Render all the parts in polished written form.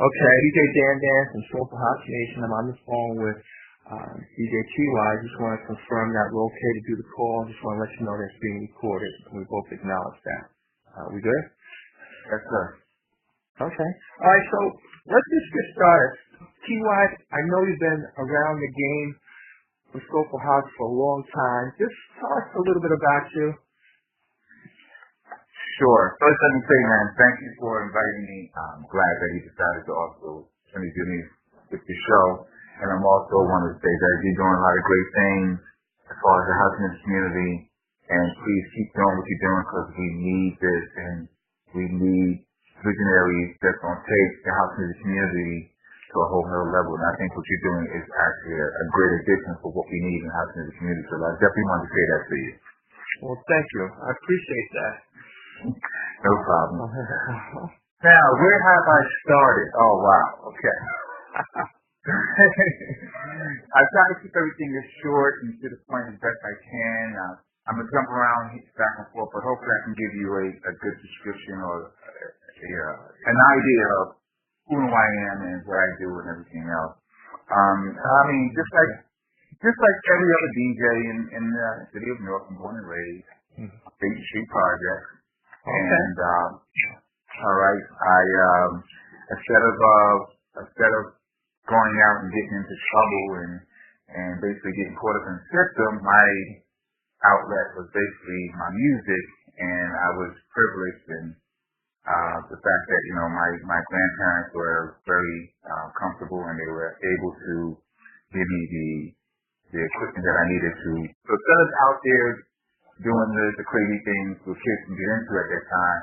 Okay, DJ Dan Dan from Soulful House Nation. I'm on the phone with DJ TY. Just want to confirm that we're okay to do the call. Just want to let you know that it's being recorded. We both acknowledge that. We good? Yes, sir. Okay. All right, so let's just get started. TY, I know you've been around the game with Soulful House for a long time. Just tell us a little bit about you. Sure. First, let me say, man, thank you for inviting me. I'm glad that you decided to also introduce me with the show. And I'm also want to say that you're doing a lot of great things as far as the housing community. And please keep doing what you're doing because we need this and we need visionaries that's going to take the housing community to a whole other level. And I think what you're doing is actually a great addition for what we need in the housing community. So I definitely want to say that to you. Well, thank you. I appreciate that. No problem. Now, where have I started? Oh, wow. Okay. I try to keep everything as short and to the point as best I can. I'm going to jump around back and forth, but hopefully I can give you a good description or an idea of who I am and what I do and everything else. I mean, just like every other DJ in the city of Newark, I'm born and raised, Baker Street Project. Okay. And all right, instead of going out and getting into trouble and basically getting caught up in the system, my outlet was basically my music, and I was privileged in the fact that my grandparents were very comfortable and they were able to give me the equipment that I needed to. So instead of out there doing the crazy things with kids can get into at that time,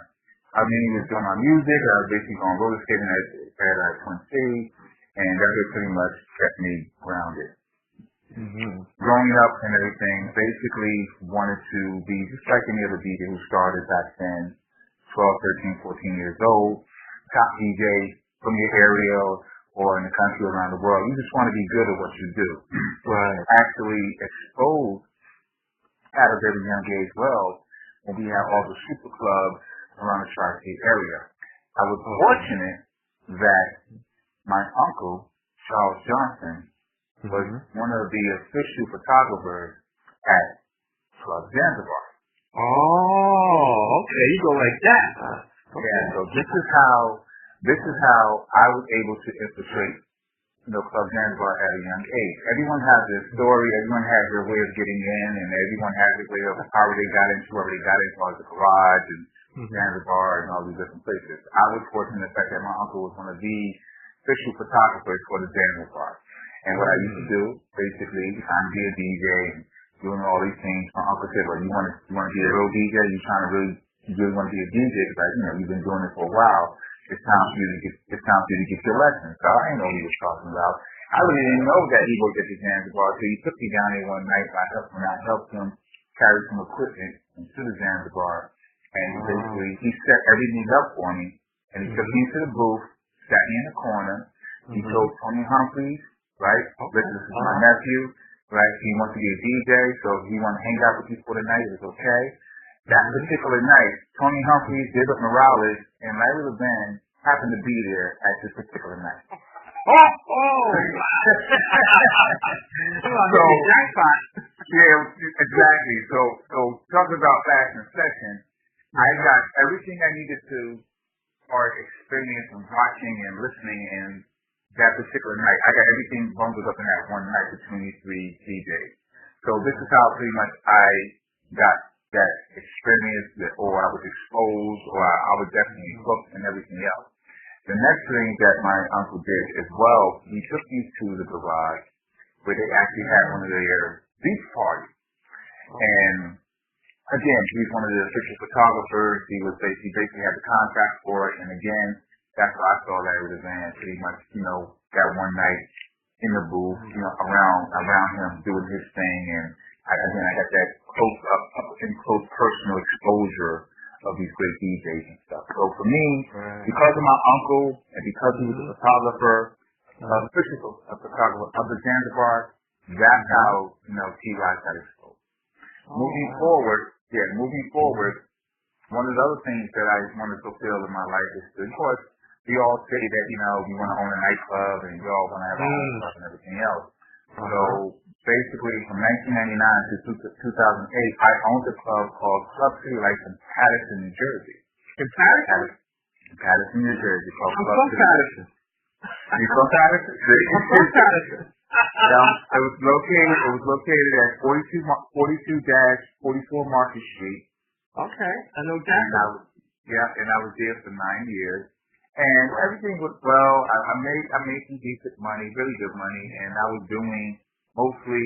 I mainly was doing my music. I was basically going roller skating at Twin City, and that just pretty much kept me grounded. Growing up and everything, basically wanted to be just like any other DJ who started back then, 12, 13, 14 years old, top DJ from your area or in the country around the world. You just want to be good at what you do. Right. Actually exposed at a very young age when we had all the super clubs around the Tri-State area. I was fortunate that my uncle, Charles Johnson, was one of the official photographers at Club Zanzibar. Oh, okay, you go like that. Okay. Yeah, so this is how I was able to infiltrate Club Zanzibar at a young age. Everyone has their story, everyone has their way of getting in, and everyone has their way of how they got into wherever they got in, as far as the garage and Zanzibar and all these different places. I was fortunate in the fact that my uncle was one of the official photographers for the Zanzibar. And what I used to do, basically, I'm be a DJ and doing all these things. My uncle said, well, you want to be a real DJ? You really want to be a DJ? Because you've been doing it for a while. It's time for you to get your lessons. So I didn't know what he was talking about. I really didn't know that he worked at the Zanzibar. So he took me down there one night. I helped him carry some equipment into the Zanzibar. And basically, he set everything up for me. And he took me into the booth, sat me in the corner. He told Tony Humphreys, right? This is my nephew, right? He wants to be a DJ, so if he wants to hang out with you for the night, it's okay. That particular night, Tony Humphreys, David Morales, and Larry LeBand happened to be there at this particular night. So, yeah, exactly. So talking about fashion session, I got everything I needed to or experience and watching and listening in that particular night. I got everything bundled up in that one night between these three DJs. So this is how pretty much I got that experience, or I was exposed, or I was definitely hooked and everything else. The next thing that my uncle did as well, he took me to the garage where they actually had one of their beach parties. And again, he's one of the official photographers. He basically had the contract for it. And again, that's why I saw Larry LeBand pretty much, that one night in the booth, around him doing his thing. And I got that close personal exposure of these great DJs and stuff. So for me, because of my uncle and because he was a photographer, official photographer of the Zanzibar, that's how T-Rock got exposed. Moving forward, one of the other things that I want to fulfill in my life is to, of course, we all say that, we want to own a nightclub and we all want to have our own club and everything else. So basically from 1999 to 2008, I owned a club called Club City Lights in Paterson, New Jersey. In Paterson? In Paterson, New Jersey. Called I'm Club from City. Paterson. You from Paterson? I'm from Paterson. It was located at 42-44 Market Street. Okay, I know that. And I was there for 9 years. And everything was well. I made some decent money, really good money, and I was doing mostly,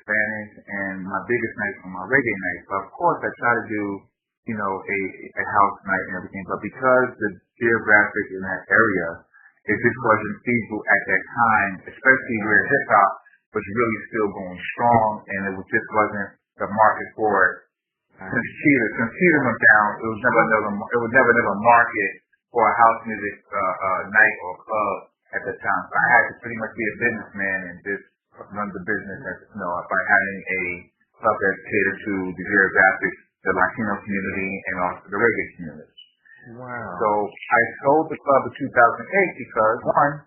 Spanish, and my biggest nights were my reggae nights. But of course, I try to do, a house night and everything. But because the geographic in that area, it just wasn't feasible at that time, especially where hip hop was really still going strong, and just wasn't the market for it. Since Cheetah went down, it was never another market for a house music night or club at the time. So I had to pretty much be a businessman and just run the business by having a club that catered to the geographic, the Latino community, and also the reggae community. Wow. So I sold the club in 2008 because, one,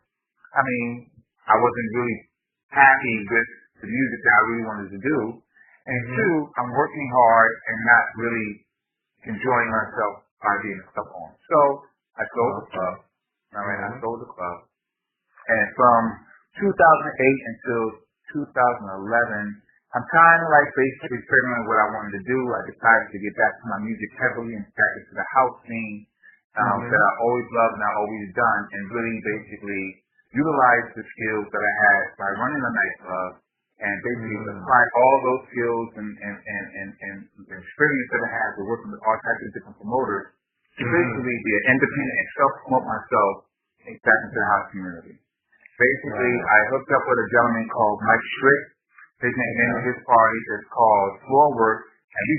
I wasn't really happy with the music that I really wanted to do. And two, I'm working hard and not really enjoying myself by being a club owner. So I sold the club. I sold the club. And from 2008 until 2011, I'm kind of basically figuring out what I wanted to do. I decided to get back to my music heavily and back into the house scene that I always loved and I always done, and really basically utilize the skills that I had by running a nightclub and basically apply all those skills and experience that I had to working with all types of different promoters to basically be an independent and self-promote myself back into the house community. Basically, I hooked up with a gentleman called Mike Strick. His name of his party is called Floor Work, and we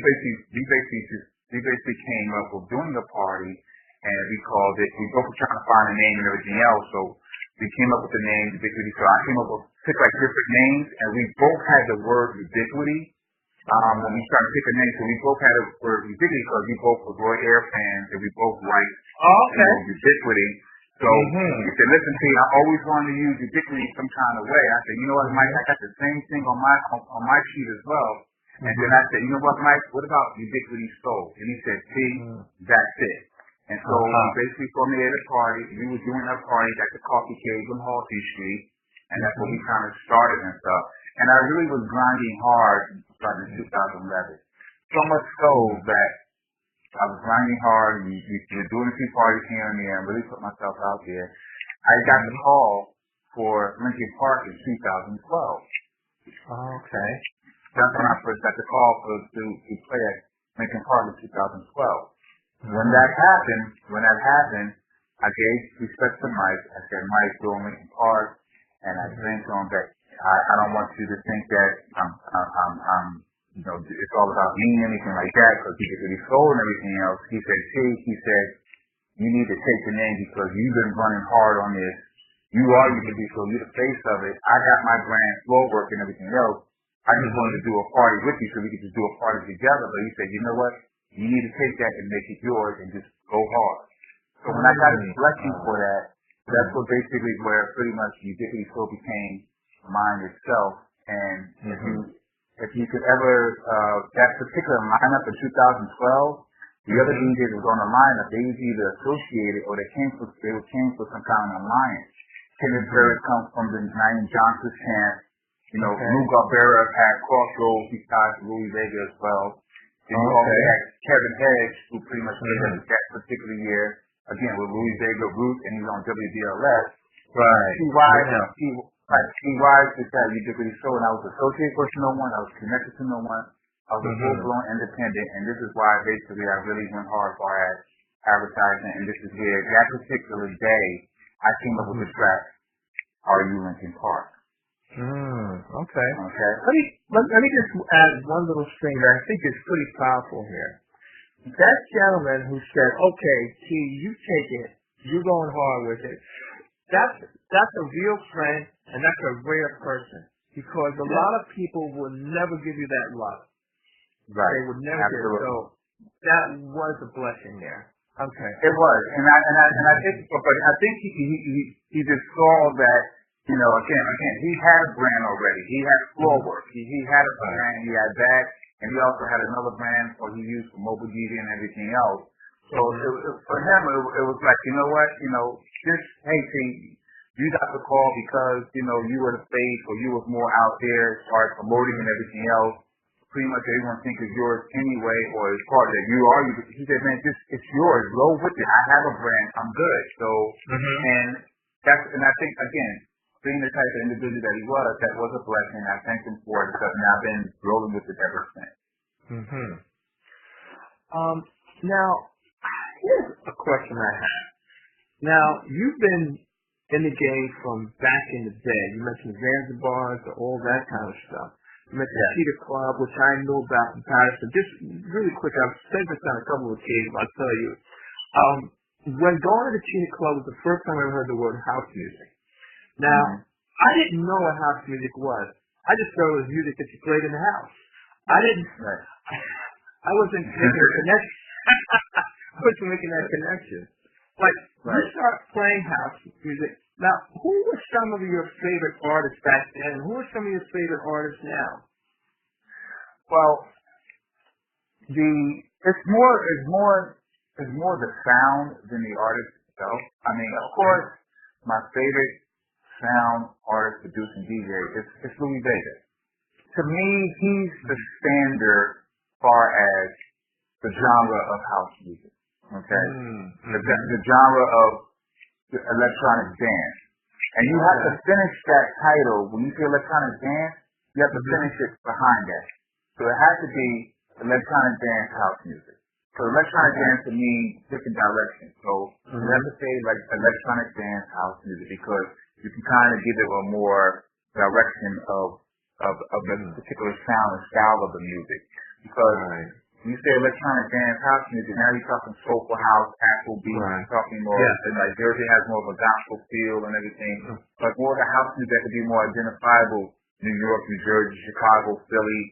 basically came up with doing a party, and we called it. We both were trying to find a name and everything else, so we came up with the name Ubiquity. So I came up with different names, and we both had the word ubiquity. When we started to pick a name, so we both had the word ubiquity because we both were Roy Air fans, and we both liked ubiquity. So he said, listen, Pete, I always wanted to use ubiquity some kind of way. I said, you know what, Mike, I got the same thing on my sheet as well. And then I said, you know what, Mike, what about ubiquity soul? And he said, see, that's it. And so we basically formulated a party. We were doing a party at the Coffee Cave on Halsey Street, and that's when we kind of started and stuff. And I really was grinding hard starting in 2011. So much so that I was grinding hard, and we were doing a few parties here and there, and really put myself out there. I got the call for Lincoln Park in 2012. Okay. That's when I first got the call to play at Lincoln Park in 2012. When that happened, I gave respect to Mike. I said, Mike, go on Lincoln Park, and I explained to him that I don't want you to think that I'm it's all about me and anything like that, because he gets really sold and everything else. He said, you need to take the name because you've been running hard on this. You are Ubiquity, so you're the face of it. I got my brand, Floor Work, and everything else. I just wanted to do a party with you so we could just do a party together. But he said, you know what? You need to take that and make it yours and just go hard. So when I got a blessing for that, that's what basically where pretty much Ubiquity so became mine itself. And if you could ever, that particular lineup in 2012, the other DJs was on the lineup, they was either associated or they came for some kind of alliance. Kenneth Barrett comes from the Nine Johnson's camp. Lou Garbera had Crossroads besides Louis Vega as well. Then you also had Kevin Hedge, who pretty much played that particular year, again with Louis Vega Roots, and he's on WDLS. Right. T.Y. just had Ubiquity Show, and I was associated with no one. I was connected to no one. I was a full-blown independent, and this is why basically I really went hard for advertising. And this is where that particular day I came up with the track, "Are You Lincoln Park?" Okay. Okay. Let me just add one little string that I think is pretty powerful here. That gentleman who said, "Okay, T, you take it. You're going hard with it." That's a real friend, and that's a rare person, because a lot of people will never give you that love. Right. They would never give it. So that was a blessing there. Okay. It was, and I think, but I think he just saw that, again, he had a brand already. He had floor work. He had a brand. He had that, and he also had another brand for he used for mobile GD and everything else. So for him, it was like, you know what, just hey, see, you got the call because you were the face, or you was more out there, started promoting and everything else. Pretty much everyone thinks it's yours anyway, or it's part of it. You are. He said, man, it's yours. Roll with it. I have a brand. I'm good. So, and I think, again, being the type of individual that he was, that was a blessing. I thank him for it because I've been rolling with it ever since. Now, here's a question I have. Now, you've been in the game from back in the day. You mentioned Zanzibar, all that kind of stuff. You mentioned Cheetah Club, which I know about in Paris. So just really quick, I've said this on a couple of occasions, I'll tell you. When going to the Cheetah Club was the first time I ever heard the word house music. Now, I didn't know what house music was. I just thought it was music that you played in the house. I wasn't making a connection. I wasn't making that connection. But you start playing house music. Now, who were some of your favorite artists back then, and who are some of your favorite artists now? Well, it's more the sound than the artist itself. I mean, of course, my favorite sound artist, producing DJ is Louis Vega. To me, he's the standard as far as the genre of house music. Okay, the genre of electronic dance, and you have to finish that title. When you say electronic dance, you have to finish it behind that. So it has to be electronic dance house music. So electronic dance to me different directions. So you have to say like electronic dance house music because you can kind of give it a more direction of the particular sound and style of the music. Because when you say electronic dance house music, now you're talking soulful house, Afro beat, you're talking more, and like Jersey has more of a gospel feel and everything. But more of the house music that could be more identifiable, New York, New Jersey, Chicago, Philly,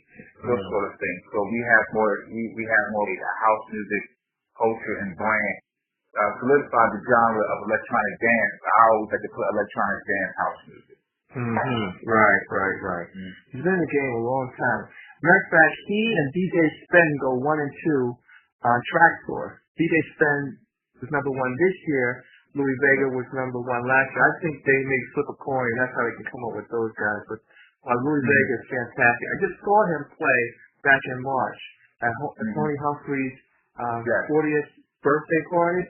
those sort of things. So we have more of the house music culture and brand. Solidified the genre of electronic dance. I always like to put electronic dance house music. Right. He's been in the game a long time. Matter of fact, he and DJ Spen go 1 and 2 on track tour. DJ Spen was number 1 this year. Louis Vega was number 1 last year. I think they may flip a coin. That's how they can come up with those guys. But Louis Vega is fantastic. I just saw him play back in March at Tony Humphrey's 40th birthday party.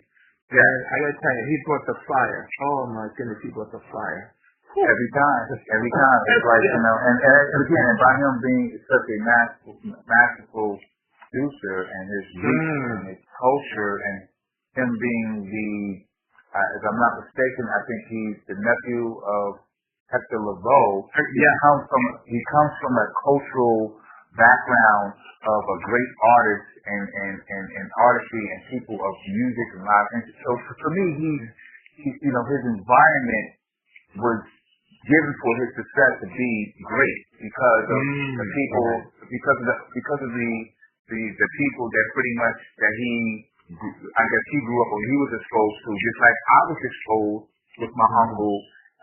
And I gotta tell you, he brought the fire. Oh my goodness, he brought the fire. Every time. It's like, and again, by him being such a masterful producer and his reach and his culture and him being if I'm not mistaken, I think he's the nephew of Hector Lavoe. He comes from a cultural background of a great artist and artistry and people of music and live interest. So for me, his environment was given for his success to be great because of the people, because of the people that pretty much that he grew up or he was exposed to, just like I was exposed with my uncle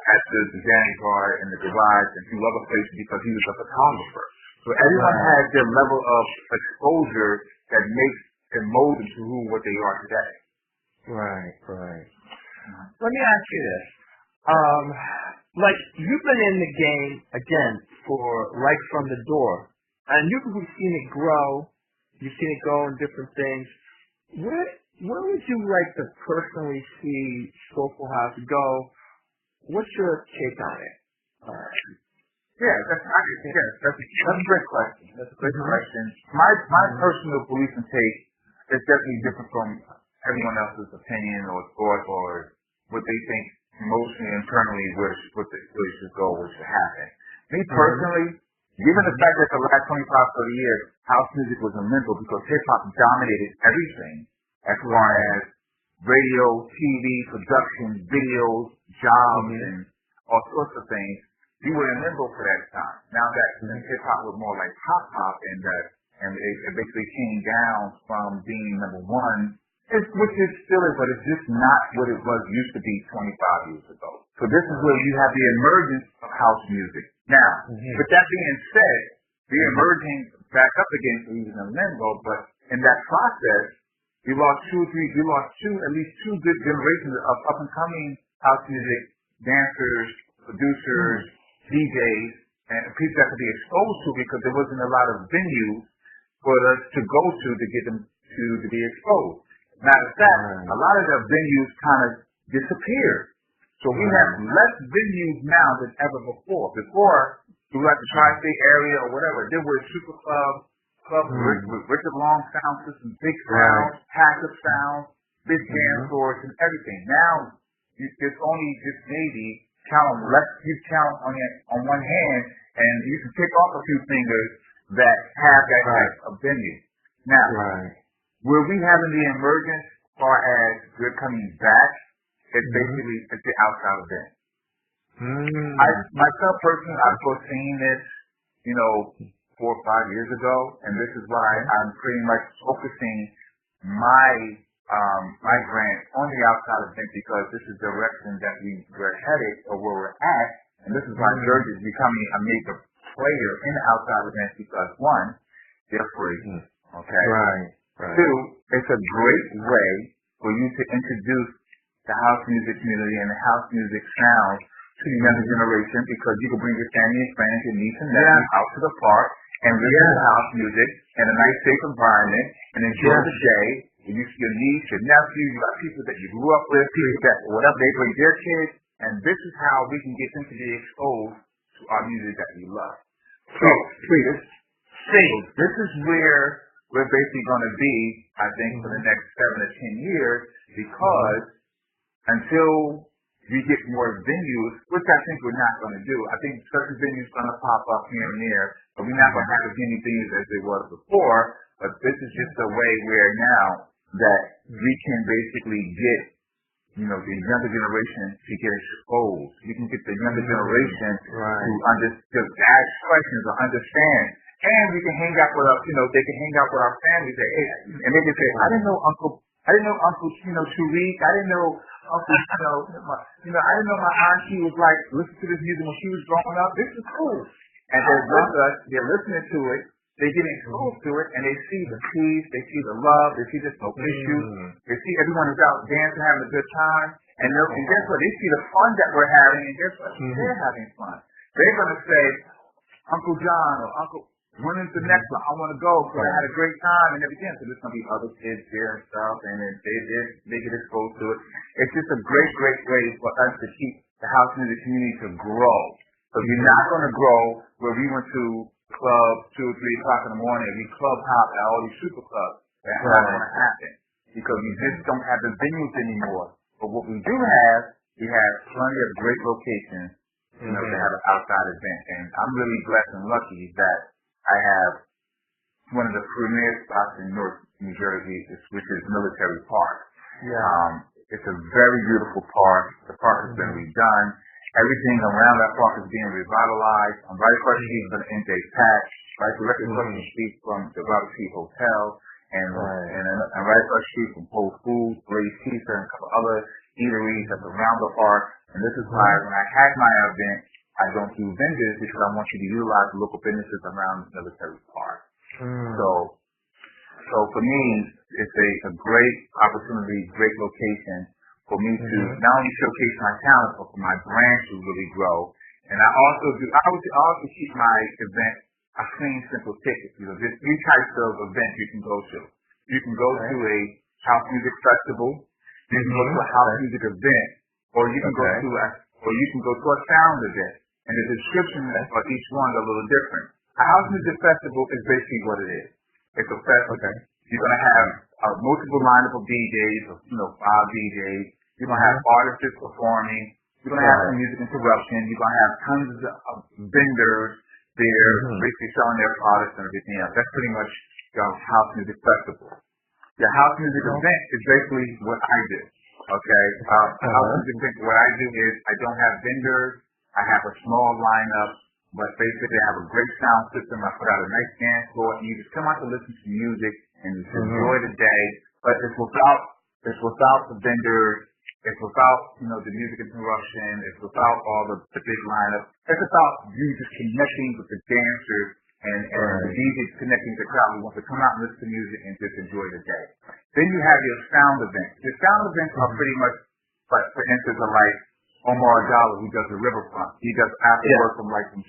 at the Zanzibar and the garage and few other places because he was a photographer. So everyone has their level of exposure that makes and molds them to what they are today. Right. Let me ask you this. Like, you've been in the game, again, for right from the door. And you've seen it grow. You've seen it go in different things. Where would you like to personally see Soulful House go? What's your take on it? That's a great question. My personal belief and take is definitely different from everyone else's opinion or thought or what they think emotionally, internally, where it should go, what should happen. Me personally, given the fact that the last 25, 30 years, house music was in limbo because hip-hop dominated everything as far as radio, TV, production, videos, jobs, and all sorts of things. We were in limbo for that time. Now that hip-hop was more like pop-pop and it basically came down from being number 1 Which is still is, but it's just not what it was used to be 25 years ago. So this is where you have the emergence of house music. Now, with that being said, we're emerging back up again, so he's in limbo, but in that process, we lost at least two good generations of up and coming house music dancers, producers, DJs, and people that could be exposed to because there wasn't a lot of venues for us to go to get them to be exposed. Matter of fact, a lot of the venues kind of disappeared. So we have less venues now than ever before. Before, throughout the tri-state area or whatever, there were super clubs with Richard Long sound systems, big sounds, passive sounds, big dance floors, and everything. Now, it's only just maybe count on one hand, and you can pick off a few fingers that have that type of venue. Now, where we having the emergence as far as we're coming back, it's basically it's the outside event. Myself personally, I've foreseen this, 4 or 5 years ago, and this is why I'm pretty much focusing my grant on the outside event because this is the direction that we're headed or where we're at, and this is why Jersey is becoming a major player in the outside events because one, they're free. Okay. Two, it's a great way for you to introduce the house music community and the house music sound to the younger generation because you can bring your family and friends, your niece and nephew out to the park and listen to house music in a nice safe environment and enjoy the day. You see your niece, your nephew, you got people that you grew up with, people that whatever they bring their kids, and this is how we can get them to be exposed to our music that we love. So, this is where we're basically going to be, I think, for the next 7 to 10 years, because until we get more venues, which I think we're not going to do. I think certain venues are going to pop up here and there, but we're not going to have as many venues as they were before. But this is just a way where now that we can basically get, the younger generation to get exposed. We can get the younger generation to ask questions or understand. And we can hang out with they can hang out with our families. And they can say, I didn't know Uncle Tariq. I didn't know Uncle, I didn't know my auntie was like, listen to this music when she was growing up. This is cool. And they're with us, they're listening to it, they get exposed to it, and they see the peace, they see the love, they see there's no issues, they see everyone is out dancing, having a good time, and guess what? They see the fun that we're having, and guess what? They're having fun. They're going to say, Uncle John or Uncle, when is the next one? I want to go because I had a great time and everything. So there's going to be other kids there and stuff, and then they get exposed to it. It's just a great, great way for us to keep the house music community to grow. So we're not going to grow where we went to clubs 2 or 3 o'clock in the morning and we club hop at all these super clubs. That's not going to happen because we just don't have the venues anymore. But what we do have, we have plenty of great locations, to have an outside event. And I'm really blessed and lucky that I have one of the premier spots in North New Jersey, which is Military Park. It's a very beautiful park. The park has been redone. Everything around that park is being revitalized. I'm right across the street from the NJ Patch, right directly across the street from the Robert Street Hotel, and right across the street from Whole Foods, Blaze Pizza, and a couple other eateries that's around the park. And this is why when I had my event, I don't do vendors because I want you to utilize the local businesses around the Military Park. So for me, it's a great opportunity, great location for me to not only showcase my talent, but for my brand to really grow. And I also keep my event a clean, simple ticket. There's 3 types of events you can go to. You can go to a house music festival, you can go to a house music event, or you can go to a sound event. And the description for each one is a little different. A house music festival is basically what it is. It's a festival. You're going to have a multiple lineup of DJs, 5 DJs. You're going to have artists performing. You're going to have some music interruption. You're going to have tons of vendors there, basically selling their products and everything else. That's pretty much your house music festival. The house music event is basically what I do. Okay? House music event, what I do is I don't have vendors. I have a small lineup, but basically I have a great sound system. I put out a nice dance floor, and you just come out to listen to music and just enjoy the day. But it's without It's without the vendors. It's without, the music interruption. It's without all the big lineup. It's about you just connecting with the dancers and the DJs connecting with the crowd who wants to come out and listen to music and just enjoy the day. Then you have your sound events. Your sound events are pretty much, like, for instance, like Omar Dollar, who does the Riverfront. He does after work from 6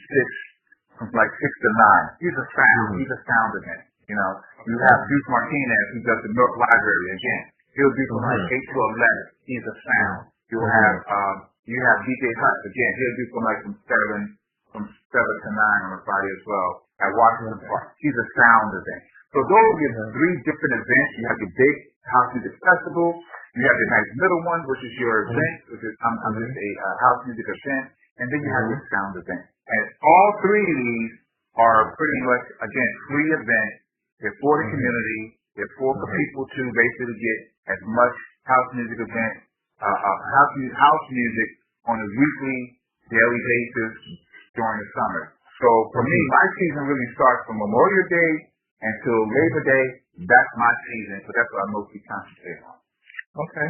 to 9. He's a sound. He's a sound event. You have Deuce Martinez, who does the North Library again. He'll do from 8 to 11. He's a sound. You have DJ Hutch again. He'll do from 7 to 9 on a Friday as well at Washington Park. He's a sound event. So those are your 3 different events. You have your big house music festival. You have the nice middle one, which is your event, which is just a house music event, and then you have your sound event. And all 3 of these are pretty much, again, free events. They're for the community. They're for people to basically get as much house music event, house music on a weekly, daily basis during the summer. So for me, my season really starts from Memorial Day until Labor Day. That's my season, so that's what I mostly concentrate on. Okay.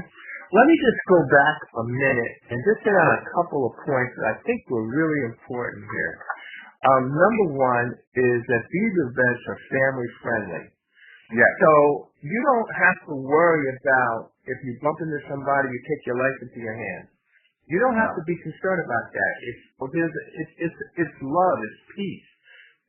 Let me just go back a minute and just hit on a couple of points that I think were really important here. Number one is that these events are family friendly. Yeah. So you don't have to worry about if you bump into somebody, you take your life into your hands. You don't have to be concerned about that. It's love, it's peace.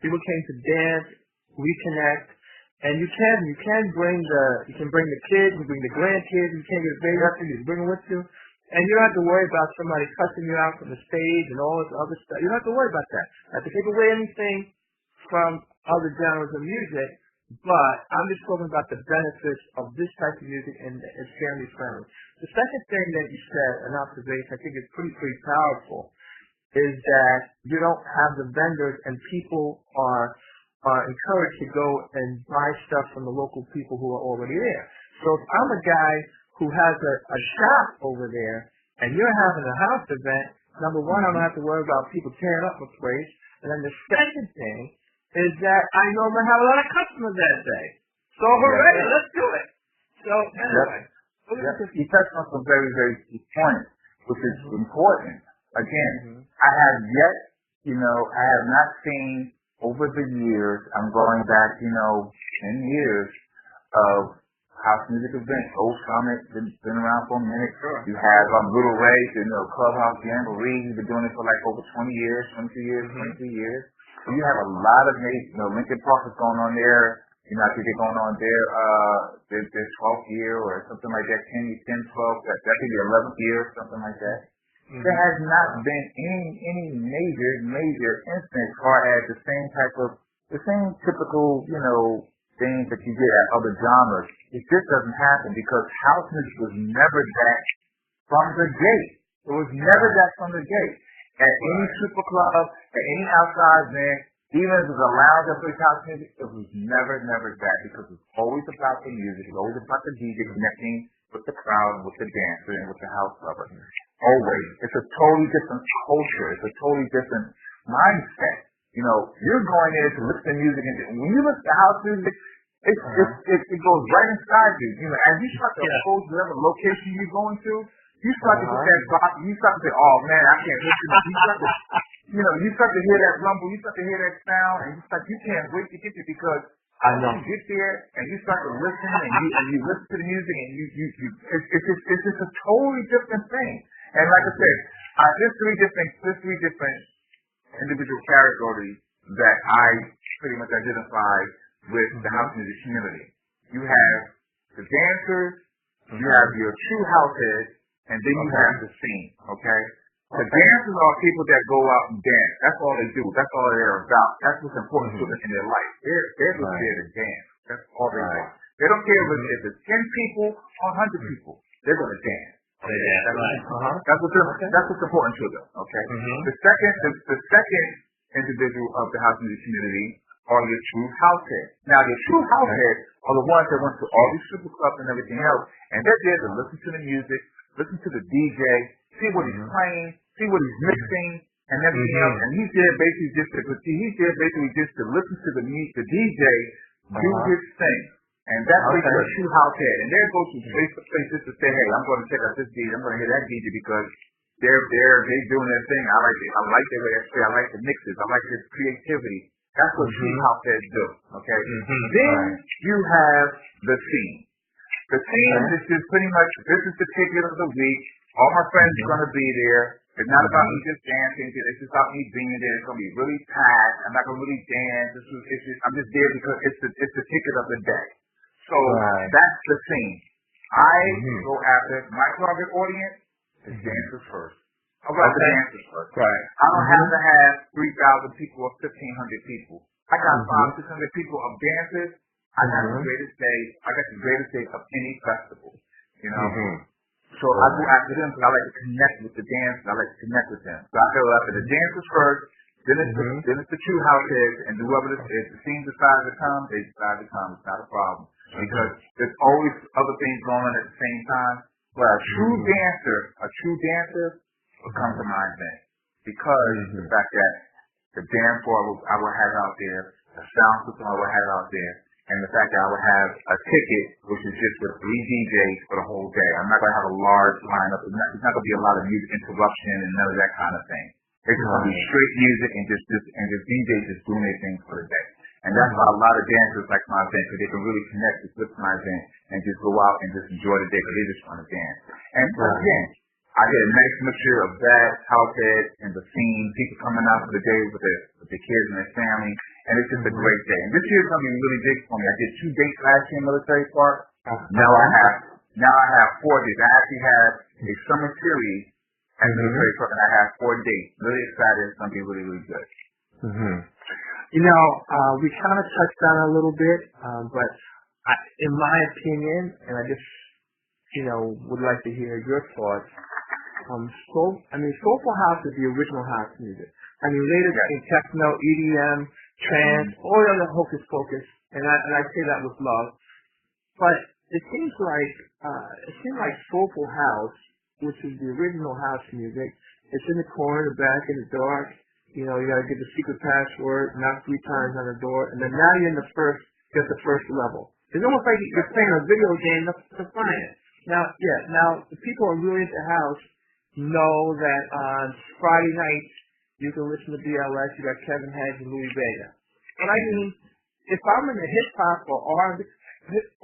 People came to dance, reconnect, and you can bring the kids, you bring the grandkids, you can't get a baby up, you bring them with you, and you don't have to worry about somebody cussing you out from the stage and all this other stuff. You don't have to worry about that. Not to take away anything from other genres of music, but I'm just talking about the benefits of this type of music and it's family friendly. The second thing that you said, an observation I think is pretty powerful, is that you don't have the vendors and people are encouraged to go and buy stuff from the local people who are already there. So if I'm a guy who has a shop over there and you're having a house event, number one, I don't have to worry about people tearing up the place. And then the second thing is that I know I'm going to have a lot of customers that day. So hooray, let's do it. So anyway. You touched on some very, very key points, which is important. Again, I have not seen over the years, I'm going back, 10 years of house music events. Old Summit, been around for a minute. Sure. You have Little Ray, Clubhouse Jamboree. He's been doing it for like over 20 years, 22 years, 23 years. So you have a lot of Lincoln Park is going on there. I think they're going on their 12th year or something like that, 10, 12, that could be 11th year, something like that. There has not been any major instance as far as the same typical, things that you get at other genres. It just doesn't happen because house music was never that from the gate. It was never that from the gate. At any super club, at any outside event, even if it was a lounge that plays house music, it was never that because it's always about the music. It's always about the DJ connecting with the crowd, with the dancer, and with the house lover. Always. It's a totally different culture. It's a totally different mindset. You're going there to listen to music, and when you listen to house music, it goes right inside you. As you start to approach whatever location you're going to, you start to get that box, you start to say, oh man, I can't listen to you start to hear that rumble, you start to hear that sound, and you can't wait to get there because you get there and you start to listen and you listen to the music and it's just a totally different thing. And like I said, there's three different individual categories that I pretty much identify with the house music community. You have the dancers, you have your true house heads, and then you have the scene, okay? The dancers are people that go out and dance. That's all they do. That's all they're about. That's what's important to them in their life. They're just there to dance. That's all they want. They don't care if it's 10 people or 100 people. They're going to dance. That's what's important to them, okay? The second individual of the house music community are your true house heads. Now, your true house heads are the ones that went to all these super clubs and everything else, and they're there to listen to the music, listen to the DJ, see what he's playing, see what he's mixing, and everything else. And he's there basically just to listen to the DJ do his thing. And that's like a true house head. And they'll go to place to place just to say, hey, I'm going to check out this DJ, I'm going to hear that DJ because they're doing their thing. I like it. I like the way they play. I like the mixes. I like the creativity. That's what true house heads do. Okay. Then you have the scene. The scene is just pretty much, this is the ticket of the week. All my friends are going to be there. It's not about me just dancing. It's just about me being there. It's going to be really packed. I'm not going to really dance. I'm just there because it's the ticket of the day. So that's the scene. I go after my target audience is dancers first. I go after dancers first. Right. I don't have to have 3,000 people or 1,500 people. I got 500, 600 people of dancers. I got the greatest day. I got the greatest day of any festival. You know. So I go after them because I like to connect with the dancers. I like to connect with them. So I go after the dancers first. Then it's the true house heads, and whoever if the scene decides to come, they decide to come. It's not a problem because there's always other things going on at the same time. But a true dancer will come to my event because the fact that the dance floor I will have out there, the sound system I will have out there, and the fact that I would have a ticket, which is just with 3 DJs for the whole day. I'm not going to have a large lineup. It's not going to be a lot of music interruption and none of that kind of thing. It's going to be straight music and just DJs just doing their thing for the day. And that's why a lot of dancers like my event, because they can really connect with my event and just go out and just enjoy the day because they just want to dance. And again, I get a nice mixture of that, house head, and the scene, people coming out for the day with their kids and their family, and it's just a great day. And this year's going to be really big for me. I did 2 dates last year in Military Park. Now I have 4 dates. I actually have a summer series at Military Park, and I have 4 dates. Really excited. It's going to be really, really good. You know, we kind of touched on it a little bit, but in my opinion, and I just, would like to hear your thoughts. Soulful House is the original house music. I mean, later in techno, EDM, trance, all the other hocus pocus, and I say that with love. But it seems like Soulful House, which is the original house music, it's in the corner, the back, in the dark. You got to get the secret password, knock 3 times on the door, and then now you're in the first level. It's almost like you're playing a video game to find it. Now the people who are really into house know that on Friday nights you can listen to BLS. You got Kevin Hedge and Louis Vega. But I mean, if I'm in the hip hop or R&B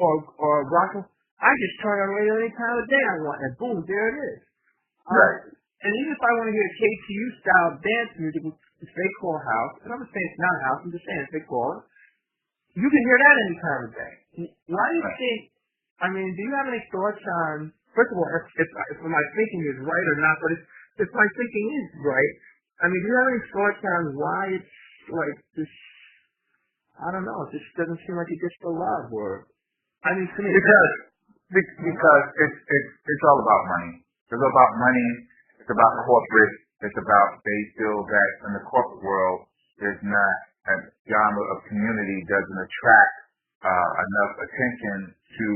or rock, I just turn on the radio any time of day I want, and boom, there it is. Right. And even if I want to hear KTU style dance music, which they call house, and I'm not saying it's not house, I'm just saying it's they call it, you can hear that any time of day. Why do you think, do you have any thoughts on, first of all, if my thinking is right or not, but if my thinking is right, do you have any thoughts on why it's like this, I don't know, it just doesn't seem like it gets the love, or, to me. Because it's all about money. It's all about money. It's about corporate. It's about they feel that in the corporate world, there's not a genre of community doesn't attract enough attention to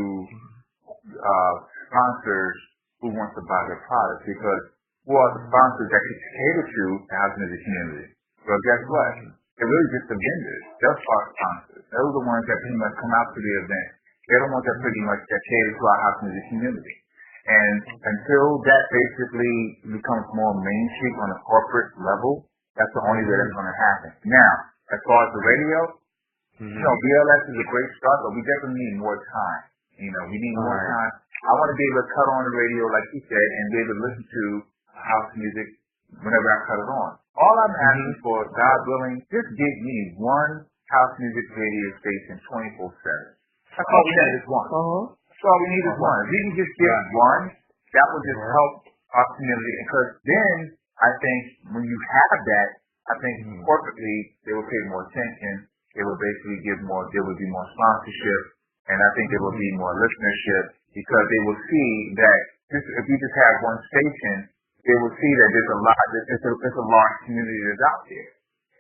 sponsors who want to buy their products because who are the sponsors that can cater to the housing of the community? Well, guess what? They're really just the vendors. They're our sponsors. Those are the ones that pretty much come out to the event. They're the ones that pretty much that cater to our housing of the community. And until that basically becomes more mainstream on a corporate level, that's the only way that's going to happen. Now, as far as the radio, BLS is a great start, but we definitely need more time. We need more time. I want to be able to cut on the radio, like you said, and be able to listen to house music whenever I cut it on. All I'm asking for, God willing, just give me one house music radio station 24/7. That's all we need is one. That's all we need is one. If we can just get one, that will just help our community. Because then, I think, when you have that, I think corporately, they will pay more attention. They will basically there will be more sponsorship. And I think there will be more listenership because they will see that if we just have one station, they will see that there's a lot, it's a large community that's out there.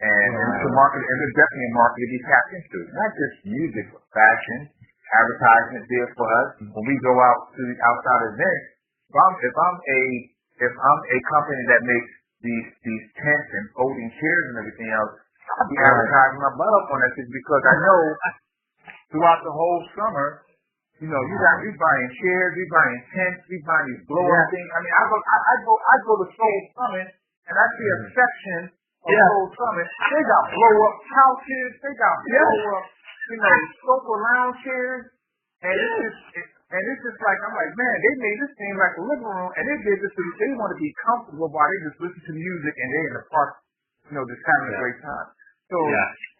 And it's a market, and there's definitely a market to be tapped into. Not just music, but fashion, advertisement there for us. When we go out to the outside events, if I'm a company that makes these tents and folding chairs and everything else, I'll be advertising my butt up on that because I know throughout the whole summer, you buying chairs, we buying tents, we buying these blow up things. I mean, I go to Soul Summit and I see a section of Soul Summit. They got blow up couches, they got blow up, sofa lounge chairs, and it's just like, I'm like, man, they made this thing like a living room, and they did this so they want to be comfortable while they just listen to music and they're in the park, just having a great time. So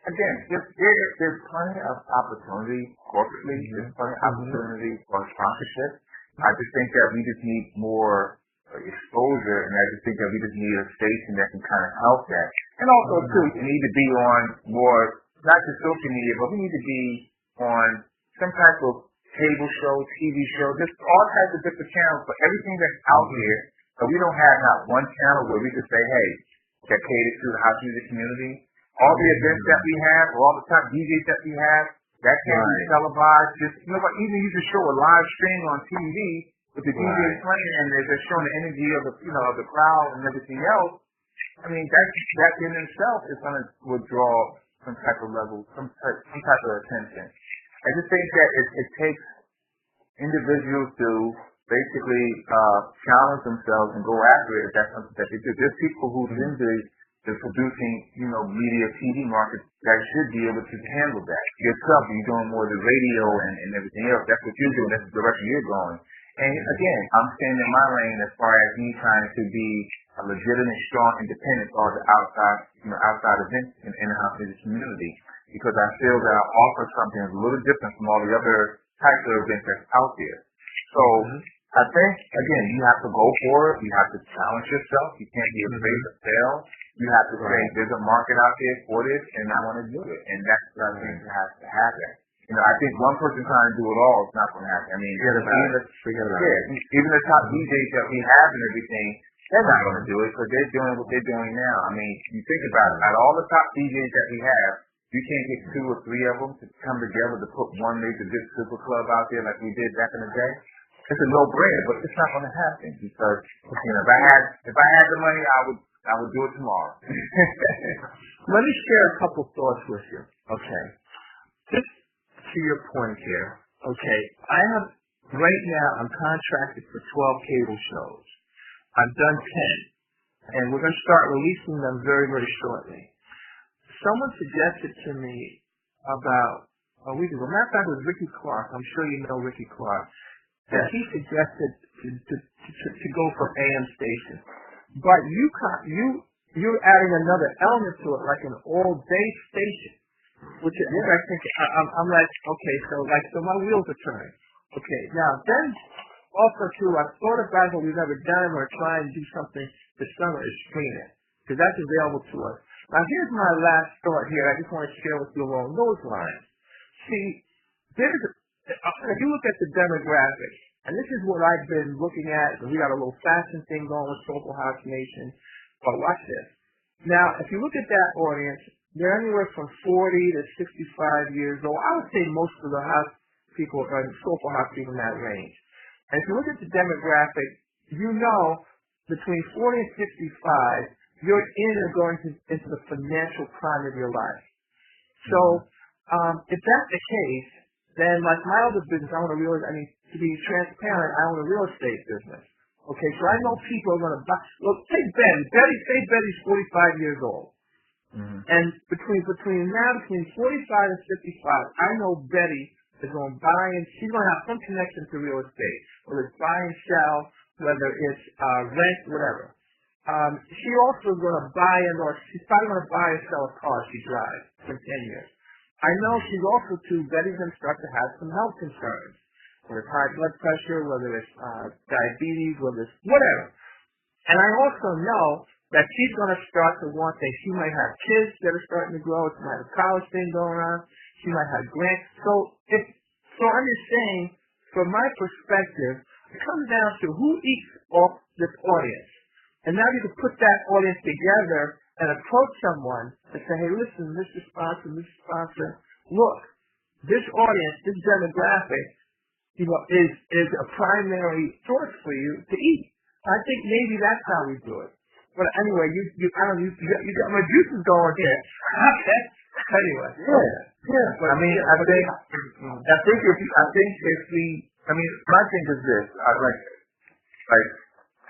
again, there's plenty of opportunity corporately. There's plenty of opportunity for sponsorship. I just think that we just need more exposure, and I just think that we just need a station that can kind of help that. And also too, we need to be on more, not just social media, but we need to be on some type of cable show, TV show, just all types of different channels for everything that's out there. So we don't have not one channel where we can say, hey, that caters to the house music community. All the events that we have, or all the top DJs that we have, that can be televised. Just even you can show a live stream on TV with the DJ playing and they're showing the energy of the crowd and everything else. I mean, that in itself is going to withdraw some type of level, some type of attention. I just think that it takes individuals to basically challenge themselves and go after it if that's something that they do. There's people who's into the producing, media TV market that should be able to handle that. Yourself, you're doing more of the radio and everything else. That's what you're doing. That's the direction you're going. And again, I'm staying in my lane as far as me trying to be a legitimate, strong, independent or the outside event in the house music community. Because I feel that I offer something that's a little different from all the other types of events that's out there. So I think, again, you have to go for it. You have to challenge yourself. You can't be afraid to fail. You have to say, there's a market out there for this, and I want to do it. And that's what I think has to happen. I think one person trying to do it all is not going to happen. I mean, even the top DJs that we have and everything, they're not going to do it because they're doing what they're doing now. I mean, you think about it. Out of all the top DJs that we have, you can't get 2 or 3 of them to come together to put one major big super club out there like we did back in the day. It's a no-brainer, but it's not going to happen because if I had the money, I would do it tomorrow. Let me share a couple thoughts with you. Okay, just to your point here. Okay, right now I'm contracted for 12 cable shows. I've done 10, and we're going to start releasing them very, very shortly. Someone suggested to me about a week ago. Matter of fact, it was Ricky Clark. I'm sure you know Ricky Clark. That he suggested to go for AM station. But you're adding another element to it, like an all-day station, which I think I'm like, okay, so my wheels are turning. Okay, now then also too, I've thought about what we've never done or try and do something this summer is streaming, because that's available to us. Now here's my last thought here. I just want to share with you along those lines. See, if you look at the demographics, and this is what I've been looking at, we got a little fashion thing going with Soulful House Nation, but watch this. Now, if you look at that audience, they're anywhere from 40 to 65 years old. I would say most of the house people are Soulful House people in that range. And if you look at the demographic, between 40 and 65, you're going into the financial prime of your life. So, if that's the case, then like my other business, to be transparent, I own a real estate business. Okay, so I know people are going to buy. Look, take Betty. Betty's 45 years old. And between 45 and 55, I know Betty is going to buy and she's going to have some connection to real estate, whether it's buy and sell, whether it's rent, whatever. She also is going to buy she's probably going to buy and sell a car she drives for 10 years. I know she's also Betty's going to start to have some health concerns, whether it's high blood pressure, whether it's diabetes, whether it's whatever. And I also know that she's going to start to want things. She might have kids that are starting to grow. She might have a college thing going on. She might have grants. So I'm just saying, from my perspective, it comes down to who eats off this audience. And now you can put that audience together and approach someone and say, hey, listen, Mr. Sponsor, look, this audience, this demographic, is a primary source for you to eat. I think maybe that's how we do it. But anyway, you got my juices going here. Okay. Anyway. Yeah, I mean, I think if we, I mean, my thing is this, like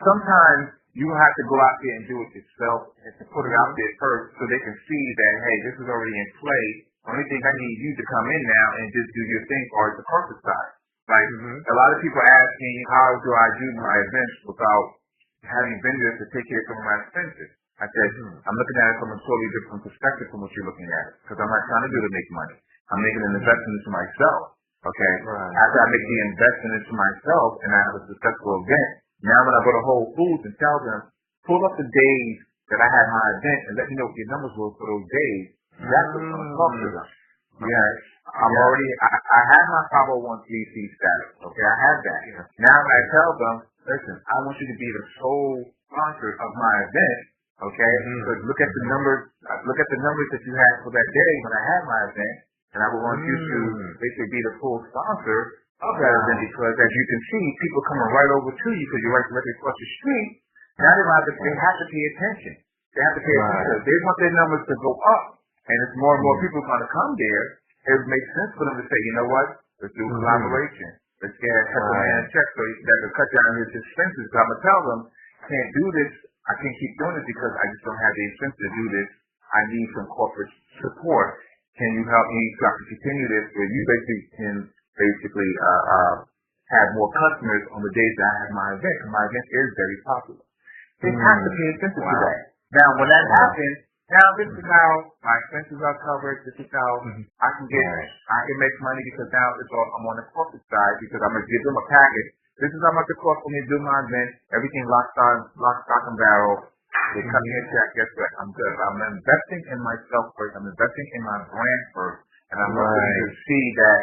sometimes you have to go out there and do it yourself and to put it out there first so they can see that, hey, this is already in play. Only thing I need you to come in now and just do your thing or it's the corporate side. Like a lot of people ask me, how do I do my events without having vendors to take care of some of my expenses? I said, I'm looking at it from a totally different perspective from what you're looking at it. Because I'm not trying to do to make money. I'm making an investment into myself. Okay? Right. After I make the investment into myself and I have a successful event, now when I go to Whole Foods and tell them, pull up the days that I had my event and let me know what your numbers were for those days, that's what's going to talk to them. Yes. I have my 501c status. Okay? I have that. Now when I tell them, listen, I want you to be the sole sponsor of my event. Okay, because look at the numbers that you had for that day when I had my event, and I would want you to basically be the full sponsor of that event because, as you can see, people coming right over to you because you're right directly across the street. Now they have to pay attention. They have to pay attention. They want their numbers to go up, and as more and more people are going to come there, it makes sense for them to say, you know what, let's do collaboration. Let's get a man check so that can cut down his expenses. So I'm going to tell them, can't do this. I can't keep doing it because I just don't have the expense to do this. I need some corporate support. Can you help me so I can continue this where you can have more customers on the days that I have my event? And my event is very popular. They have to pay attention to that. Now, when that happens, now this is how my expenses are covered. This is how I can make money because now I'm on the corporate side because I'm going to give them a package. This is how much it costs for me to do my event. Everything lock, stock, and barrel. They cut me a check. Guess what? I'm good. I'm investing in myself first. I'm investing in my brand first. And I'm looking to see that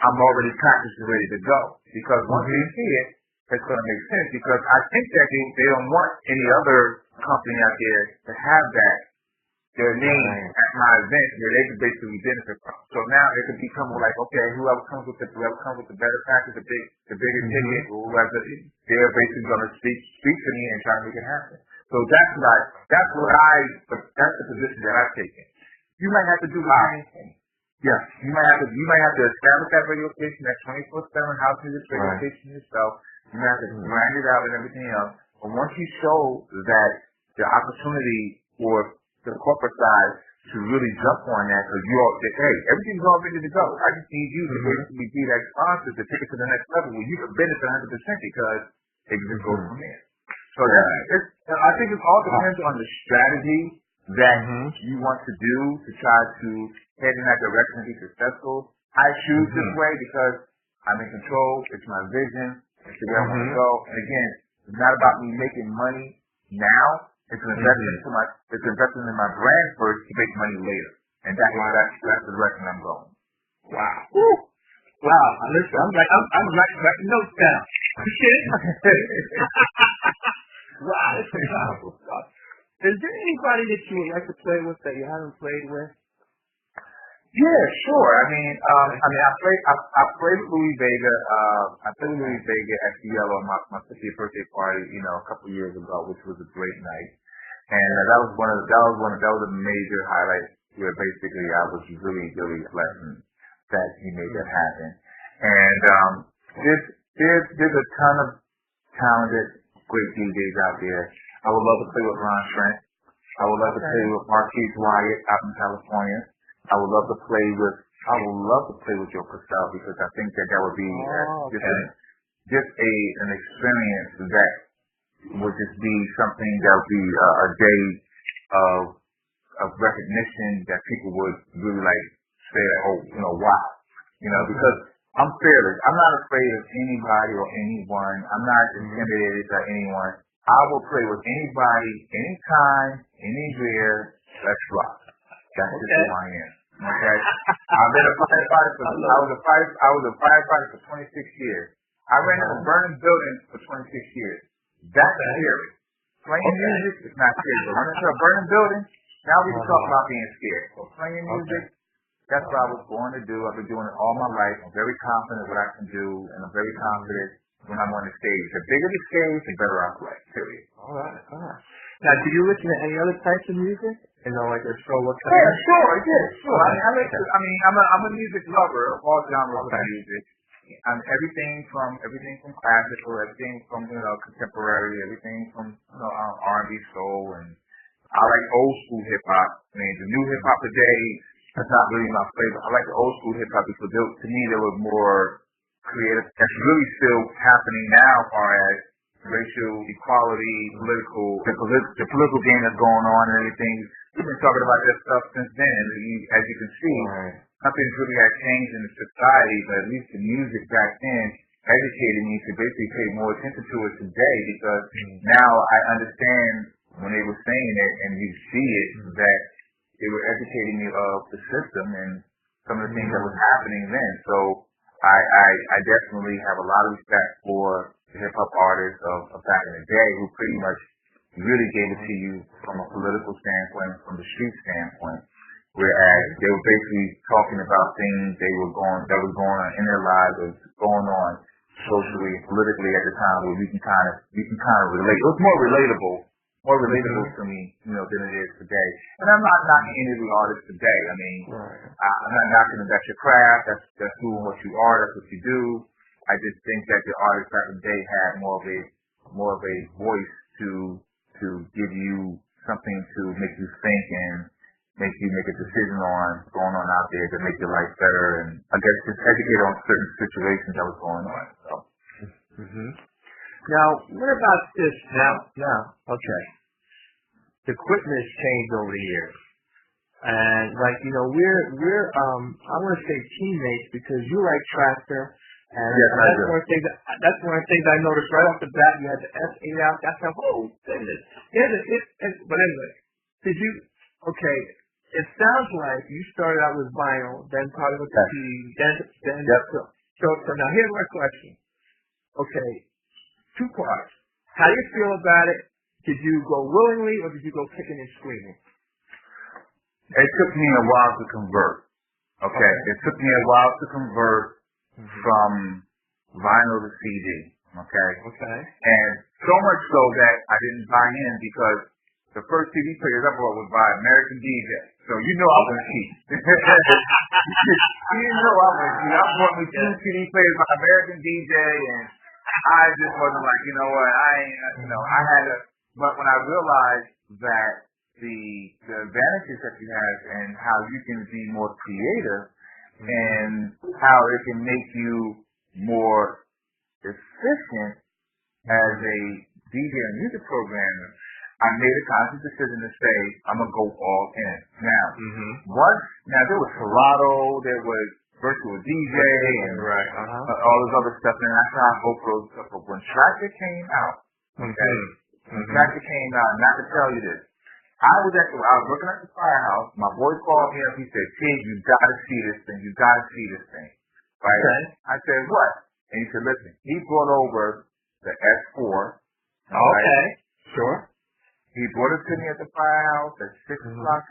I'm already practiced and ready to go. Because once they see it, it's going to make sense. Because I think that they don't want any other company out there to have their name at my event where they can basically benefit from. So now it can become like, okay, whoever comes with the better package, the bigger ticket, or whoever, they're basically going to speak to me and try to make it happen. So that's the position that I've taken. You might have to do the same thing. Yes, you might have to establish that radio station, that 24/7 house music radio station yourself. You might have to grind it out and everything else. But once you show that the opportunity for the corporate side to really jump on that because everything's all ready to go. I just need you to basically be that sponsor to take it to the next level where you can benefit 100% because it just goes from there. So I think it all depends on the strategy that you want to do to try to head in that direction and be successful. I choose this way because I'm in control. It's my vision. It's the way I want to go. And again, it's not about me making money now. It's an investment in my brand first to make money later. And that's the direction I'm going. Wow. Woo. Wow. Listen, I'm writing notes down. Wow, this is powerful stuff. Is there anybody that you would like to play with that you haven't played with? Yeah, sure. I played with Louis Vega. I played with Louis Vega at Cielo on my 50th birthday party, a couple years ago, which was a great night. And that was a major highlight where basically I was really, really blessed that he made that happen. And there's a ton of talented, great DJs out there. I would love to play with Ron Trent. I would love to play with Marquise Wyatt out in California. I would love to play with Joe Cosell because I think that would be an experience that would just be something that would be a day of recognition that people would really like say, wow, because I'm fearless. I'm not afraid of anybody or anyone. I'm not intimidated by anyone. I will play with anybody, anytime, anywhere. Let's rock. That's just who I am. Okay. I've been a firefighter I was a firefighter for 26 years. I ran in a burning building for 26 years. That's scary. Playing music is not scary. But running into a burning building, now we can talk about being scared. So playing music, that's what I was born to do. I've been doing it all my life. I'm very confident what I can do, and I'm very confident when I'm on the stage. The bigger the stage, the better I play. Period. All right. Now, do you listen to any other types of music? like a solo kind Yeah, of? sure. I'm a music lover of all genres of music. Everything from classical, everything from contemporary, everything from R&B, soul, and I like old school hip hop. I mean, the new hip hop today, that's not really my favorite. I like the old school hip hop because to me there was more creative. That's really still happening now, as far as racial equality, the political game that's going on and everything. We've been talking about that stuff since then. As you can see, nothing's really had changed in the society, but at least the music back then educated me to basically pay more attention to it today, because now I understand when they were saying it and you see it, that they were educating me of the system and some of the things that was happening then. So I definitely have a lot of respect for the hip hop artists of back in the day, who pretty much really gave it to you from a political standpoint, from the street standpoint, whereas they were basically talking about things that was going on in their lives, or going on socially and politically at the time, where you can kind of relate. It was more relatable to me, than it is today. And I'm not knocking any of the artists today. I mean, I'm not knocking that. That's your craft. That's doing what you are. That's what you do. I just think that the artists back in the day had more of a voice to give you something to make you think and make you make a decision on what's going on out there to make your life better, and I guess just educate on certain situations that was going on. So. Now, what about this? Now, okay. The equipment has changed over the years, and we're I want to say teammates, because you like Tractor. And yes, that's one of the things I noticed right off the bat. You had the S8 out. That's like, oh goodness. But anyway, it sounds like you started out with vinyl, then probably with the CD, then. So now here's my question. Okay, two parts. How do you feel about it? Did you go willingly, or did you go kicking and screaming? It took me a while to convert. Okay. It took me a while to convert from vinyl to CD, okay? And so much so that I didn't buy in, because the first CD players I bought was by American DJ. So I was cheap. I bought me 2 CD players by American DJ, and I just wasn't like, I had to, but when I realized that the advantages that you have and how you can be more creative, and how it can make you more efficient as a DJ and music programmer, I made a conscious decision to say, I'm going to go all in. Now, there was Serato, there was Virtual DJ, and all this other stuff, and I tried both of those stuff. But when Tractor came out, when Tractor came out, and I can tell you this, I was working at the firehouse. My boy called me up. He said, "Kid, you gotta see this thing. You gotta see this thing." Right? Okay. I said, "What?" And he said, "Listen, he brought over the S4. Okay. Right? Sure. He brought it to me at the firehouse at 6:00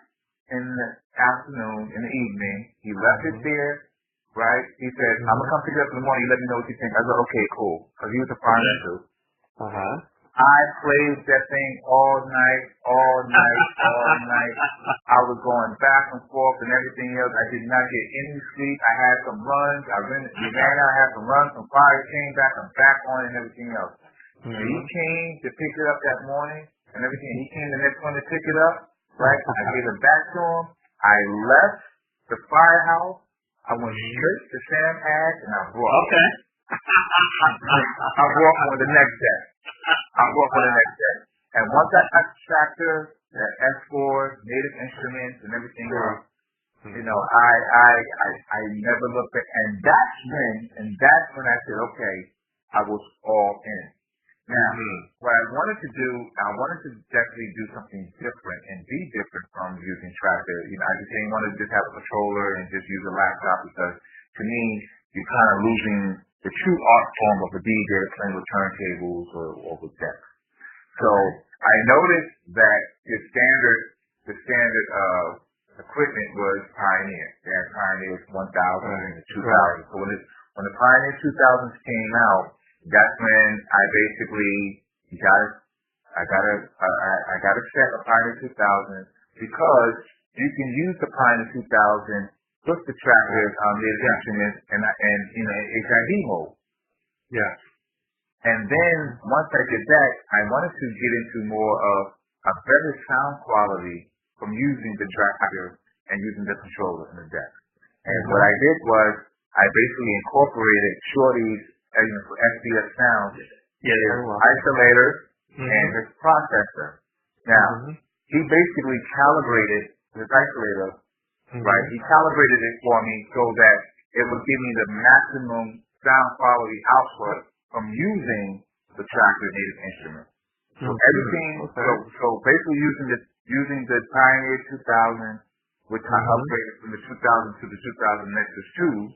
in the afternoon, in the evening. He left it there. Right? He said, "I'm gonna come pick it up in the morning. You let me know what you think." I said, "Okay, cool," because he was a fireman too. I played that thing all night. I was going back and forth and everything else. I did not get any sleep. I had some runs. We ran out, I had some runs, some fires, came back, I'm back on it and everything else. And he came to pick it up that morning and everything. He came the next one to pick it up, right? I gave it back to him. I left the firehouse. I went straight to Sam Ash and I brought Okay. I brought one the next day. And once I got the Tractor, the S4, Native Instruments, and everything else, I never looked back. And that's when I said, okay, I was all in. Now, what I wanted to do, I wanted to definitely do something different and be different from using Tractor. I just didn't want to just have a controller and just use a laptop, because to me, you're kind of losing the true art form of a DJ playing with turntables or with decks. So I noticed that the standard equipment was Pioneer. They had Pioneer 1000 and 2000. So when the Pioneer 2000s came out, that's when I basically got a set of Pioneer 2000s because you can use the Pioneer 2000 with the tracker, native instruments, and HID mode. Yes. And then once I did that, I wanted to get into more of a better sound quality from using the tracker and using the controller in the deck. And what I did was I basically incorporated Shorty's for SBS sound, his isolator and his processor. Now, he basically calibrated his isolator, right? He calibrated it for me so that it would give me the maximum sound quality output from using the tracker native instrument. So everything, so basically using the Pioneer 2000, which I upgraded from the 2000 to the 2000 Nexus 2.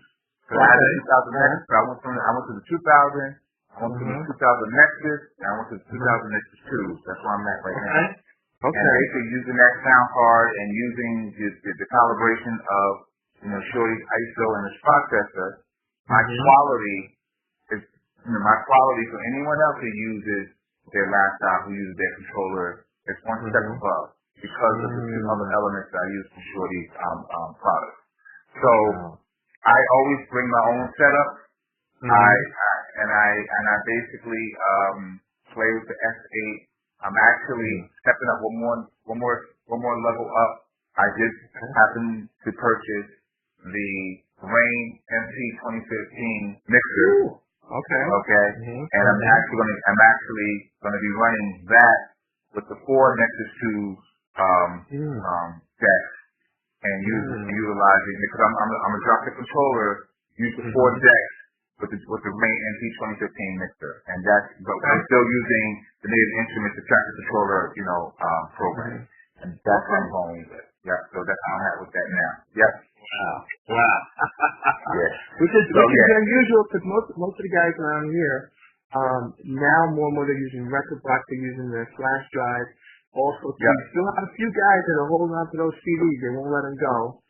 So I had the 2000 Nexus, so I went to the 2000, I went to the 2000 Nexus, and I went to the 2000 Nexus 2. That's where I'm at right now. And basically using that sound card and using the calibration of Shorty's ISO and his processor, my quality is my quality for anyone else who uses their laptop, who uses their controller, is one step above because of the two other elements that I use from Shorty's product. So I always bring my own setup. I basically play with the S8. I'm actually stepping up one more level up. I just happened to purchase the Rain MC 2015 mixer. Okay. And I'm actually gonna be running that with the 4 Nexus 2 decks and utilizing it because I'm gonna drop the controller, use the 4 decks with the Rain MC 2015 mixer, and but I'm still using the native instruments to track the controller, program, and that's what I'm going with. Yeah, so that's how I'm at with that now. Yep. Wow. Yeah. Which is unusual because most of the guys around here, now more and more they're using record box, they're using their flash drive. Also, you still have a few guys that are holding on to those CDs, they won't let them go,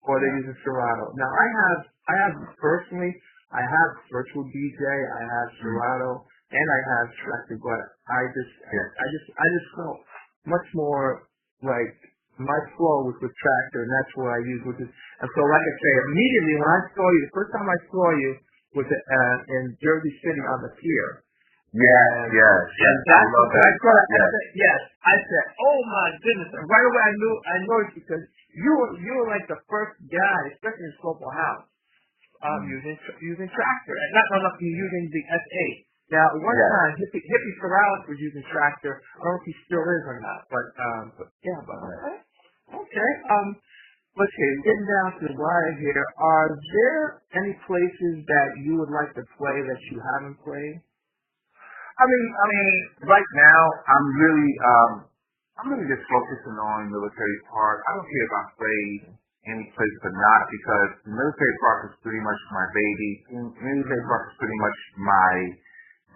or they're using Serato. Now I have personally, I have Virtual DJ, I have Serato, and I have Tractor, but I just felt much more like my flow was with Tractor, and that's what I use, and so like I say, immediately when I saw you, the first time I saw you was in Jersey City on the pier. Yes. And that's what I thought. Yes, I said, "Oh my goodness!" And right away I knew it because you were like the first guy, especially in Soulful House, using Tractor, and not using the S8. Now, one time, Hippie Ferralis was using Tractor. I don't know if he still is or not, but okay. Let's see, getting down to the wire here. Are there any places that you would like to play that you haven't played? I mean, right now I'm really just focusing on military park. I don't care if I play any place or not because the military park is pretty much my baby. Military park is pretty much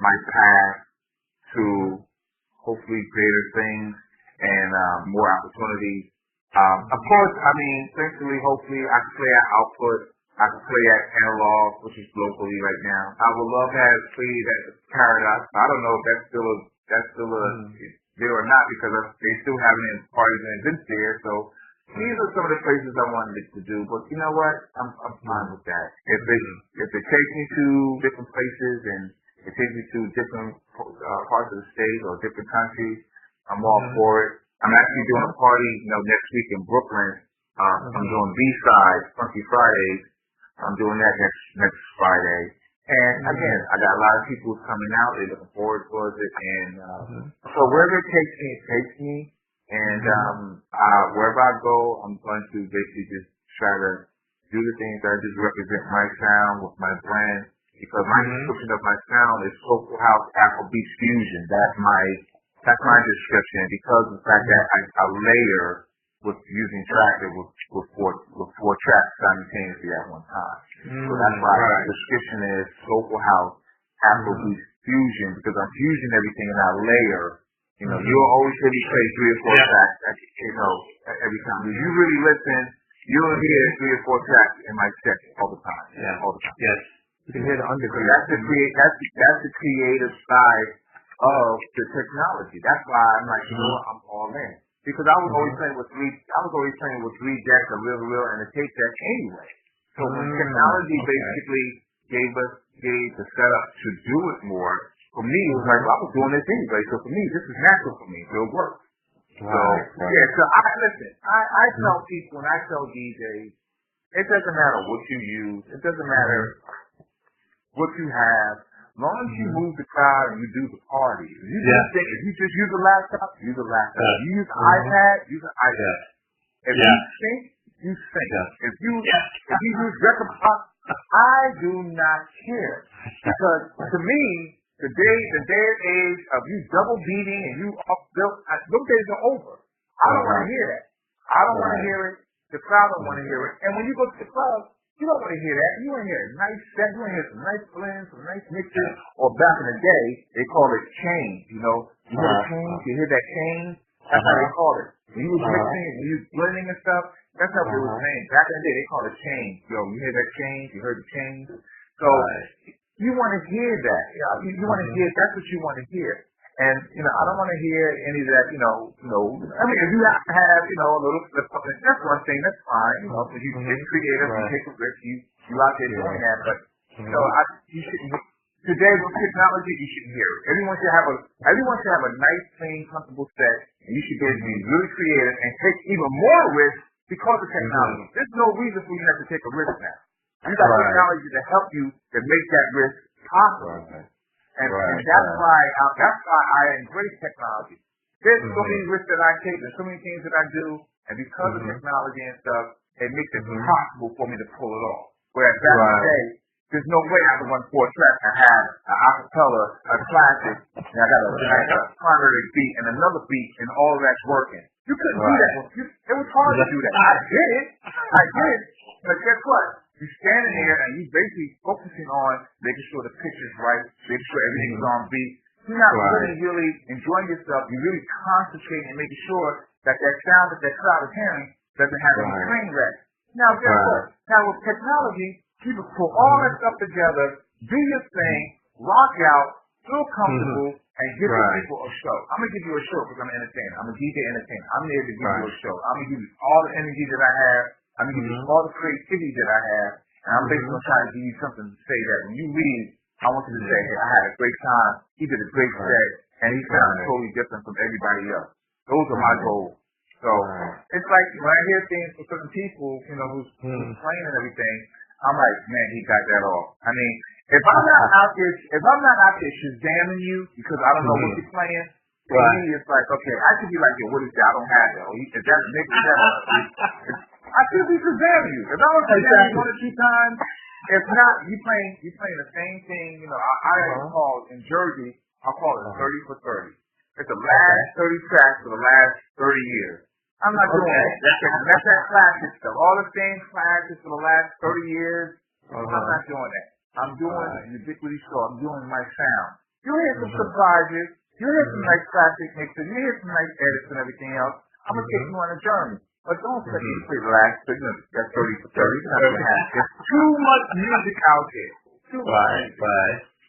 my path to hopefully greater things and more opportunities. Of course, essentially, hopefully, I can play at Output. I can play at Analog, which is locally right now. I would love to have played at the Paradox. I don't know if that's still there or not because they still having parties and events there. So these are some of the places I wanted to do. But you know what? I'm fine with that. If it takes me to different places and it takes me to different parts of the state or different countries, I'm all for it. I'm actually doing a party, next week in Brooklyn. I'm doing B-Sides, Funky Fridays. I'm doing that next Friday. And again, I got a lot of people coming out. They're looking forward towards it. And so wherever it takes me, it takes me. And wherever I go, I'm going to basically just try to do the things that just represent my sound with my brand. Because my description of my sound is Soulful House Afrobeat Fusion. That's my description because of the fact that I layer with using Tractor with four tracks simultaneously at one time. So that's why the description is Soulful House Afrobeat Fusion because I'm fusing everything in that layer. You'll always hear me play 3 or 4 tracks every time. If you really listen, you'll hear 3 or 4 tracks in my set all the time. All the time. Yes. You can hear the underground. That's the creative side of the technology. That's why I'm like, I'm all in. because I was always playing with three decks, a reel, and a tape deck anyway. So when technology basically gave the setup to do it more, for me it was like, well, I was doing this anyway. So for me, this is natural for me. So it works. Right. Yeah. So I tell people and I tell DJs, it doesn't matter what you use. It doesn't matter what you have. As long as you move the crowd and you do the party. If you just use a laptop, use a laptop. If you use an iPad, use an iPad. If you sync, you sync. If you use record pop, I do not care. Because to me, the day and age of you double beating and you those days are over. I don't want to hear that. I don't want to hear it. The crowd don't want to hear it. And when you go to the club, you don't want to hear that. You want to hear a nice set. You want to hear some nice blends, some nice mixes. Or back in the day, they call it change. You know, you hear the change. You hear that change. That's how they call it. When you was mixing and you was blending and stuff, that's how they were saying. Back in the day, they called it change. Yo, you hear that change? You heard the change? So you want to hear that. You want to hear. That's what you want to hear. And, I don't want to hear any of that, I mean, if you have to have, a little flip up, that's one thing, that's fine, because you get creative, you take a risk, you out there doing that, but, you shouldn't, today with technology, you shouldn't hear it. Everyone should have a nice, clean, comfortable set, and you should be able to be really creative and take even more risk because of technology. There's no reason for you to have to take a risk now. You got technology to help you to make that risk possible. And that's why I embrace technology. There's so many risks that I take, there's so many things that I do, and because of technology and stuff, it makes it possible for me to pull it off. Whereas back in the day, there's no way I could run 4 tracks and have an acapella, a classic, and I got a primary beat and another beat, and all of that's working. You couldn't do that. It was hard to do that. I did, but guess what? You're standing there and you're basically focusing on making sure the picture's right, making sure everything's on beat. You're not really enjoying yourself. You're really concentrating and making sure that sound that crowd is hearing doesn't have any train wreck. Now, guess what? Now, with technology, you can pull all that stuff together, do your thing, rock out, feel comfortable, and give the people a show. I'm going to give you a show because I'm an entertainer. I'm a DJ entertainer. I'm there to give you a show. I'm going to give you all the energy that I have. I'm going to give you all the creativity that I have, and I'm basically going to try to give you something to say that when you leave, I want you to say, hey, I had a great time, he did a great set, and he sounded totally different from everybody else. Those are my goals. So it's like when I hear things from certain people, who's playing and everything, I'm like, man, he got that off. I mean, if I'm not out there shazamming you because I don't know what you're playing, to me it's like, okay, I could be like, yo, what is that? I don't have that. If that's mixed that I could be shazamming you. If I was shazamming 1 or 2 times, if not, you playing the same thing. I call in Jersey, I'll call it 30 for 30. It's the last 30 tracks for the last 30 years. I'm not doing that. That's that classic stuff. All the same classics for the last 30 years. I'm not doing that. I'm doing ubiquity show. I'm doing my sound. You'll hear some surprises. You'll hear some nice classic mixes. You'll hear some nice edits and everything else. I'm going to take you on a journey. But don't expect me to play relaxed. That's 30 for 30. There's too much music out there. Too much.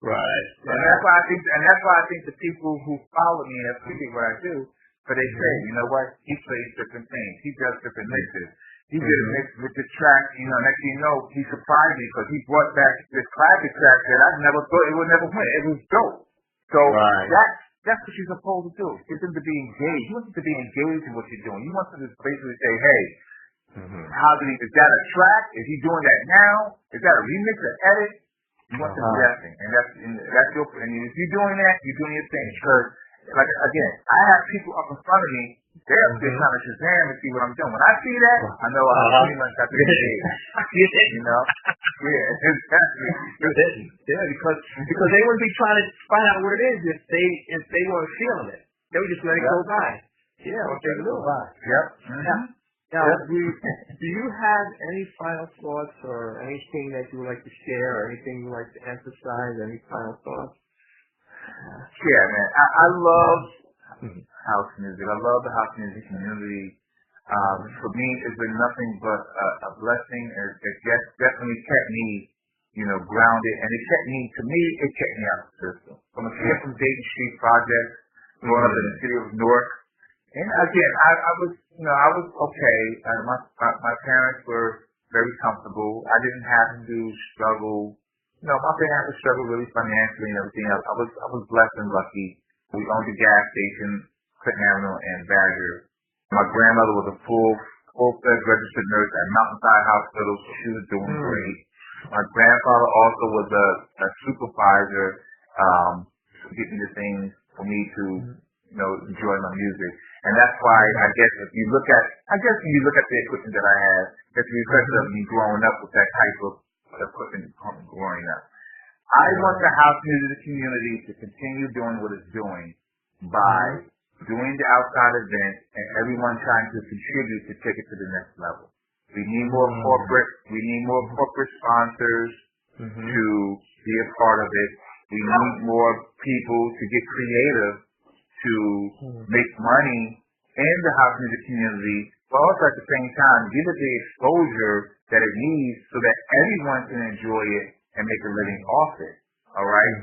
Right. And that's why I think the people who follow me and appreciate what I do, but they say, you know what? He plays different things. He does different mixes. He did a mix with the track. Next thing you know, he surprised me because he brought back this classic track that I never thought it would never win. It was dope. So that's what you're supposed to do. Get them to be engaged. You want them to be engaged in what you're doing. You want them to basically say, hey, is that a track? Is he doing that now? Is that a remix or edit? You want them guessing. And that's your, and if you're doing that, you're doing your thing. Because, like, again, I have people up in front of me, they're up there trying to Shazam and see what I'm doing. When I see that, I know I pretty much got to engage. Yeah, exactly. Yeah, because they wouldn't be trying to find out what it is if they weren't feeling it. They would just let it go by. Yeah, what they do. Yep. Now, do you have any final thoughts or anything that you would like to share or anything you would like to emphasize? Any final thoughts? Yeah, man. I love house music. I love the house music community. For me, it's been nothing but a blessing. It definitely kept me, grounded, and it kept me out of the system. From a kid from Dayton Street Project, growing up in the city of Newark, And again, I was, I was okay. My parents were very comfortable. I didn't have to struggle. My parents had to struggle really financially and everything else. I was blessed and lucky. We owned a gas station, Clinton Avenue and Badger. My grandmother was a full-fledged registered nurse at Mountainside Hospital. She was doing great. My grandfather also was a supervisor, getting the things for me to, enjoy my music. And that's why I guess when you look at the equipment that I have, it's a reflection of me growing up with that type of equipment growing up. I want the house music community to continue doing what it's doing by doing the outside events and everyone trying to contribute to take it to the next level. We need more corporate sponsors to be a part of it. We need more people to get creative to make money in the house music community, but also at the same time give it the exposure that it needs so that everyone can enjoy it and make a living off it. All right?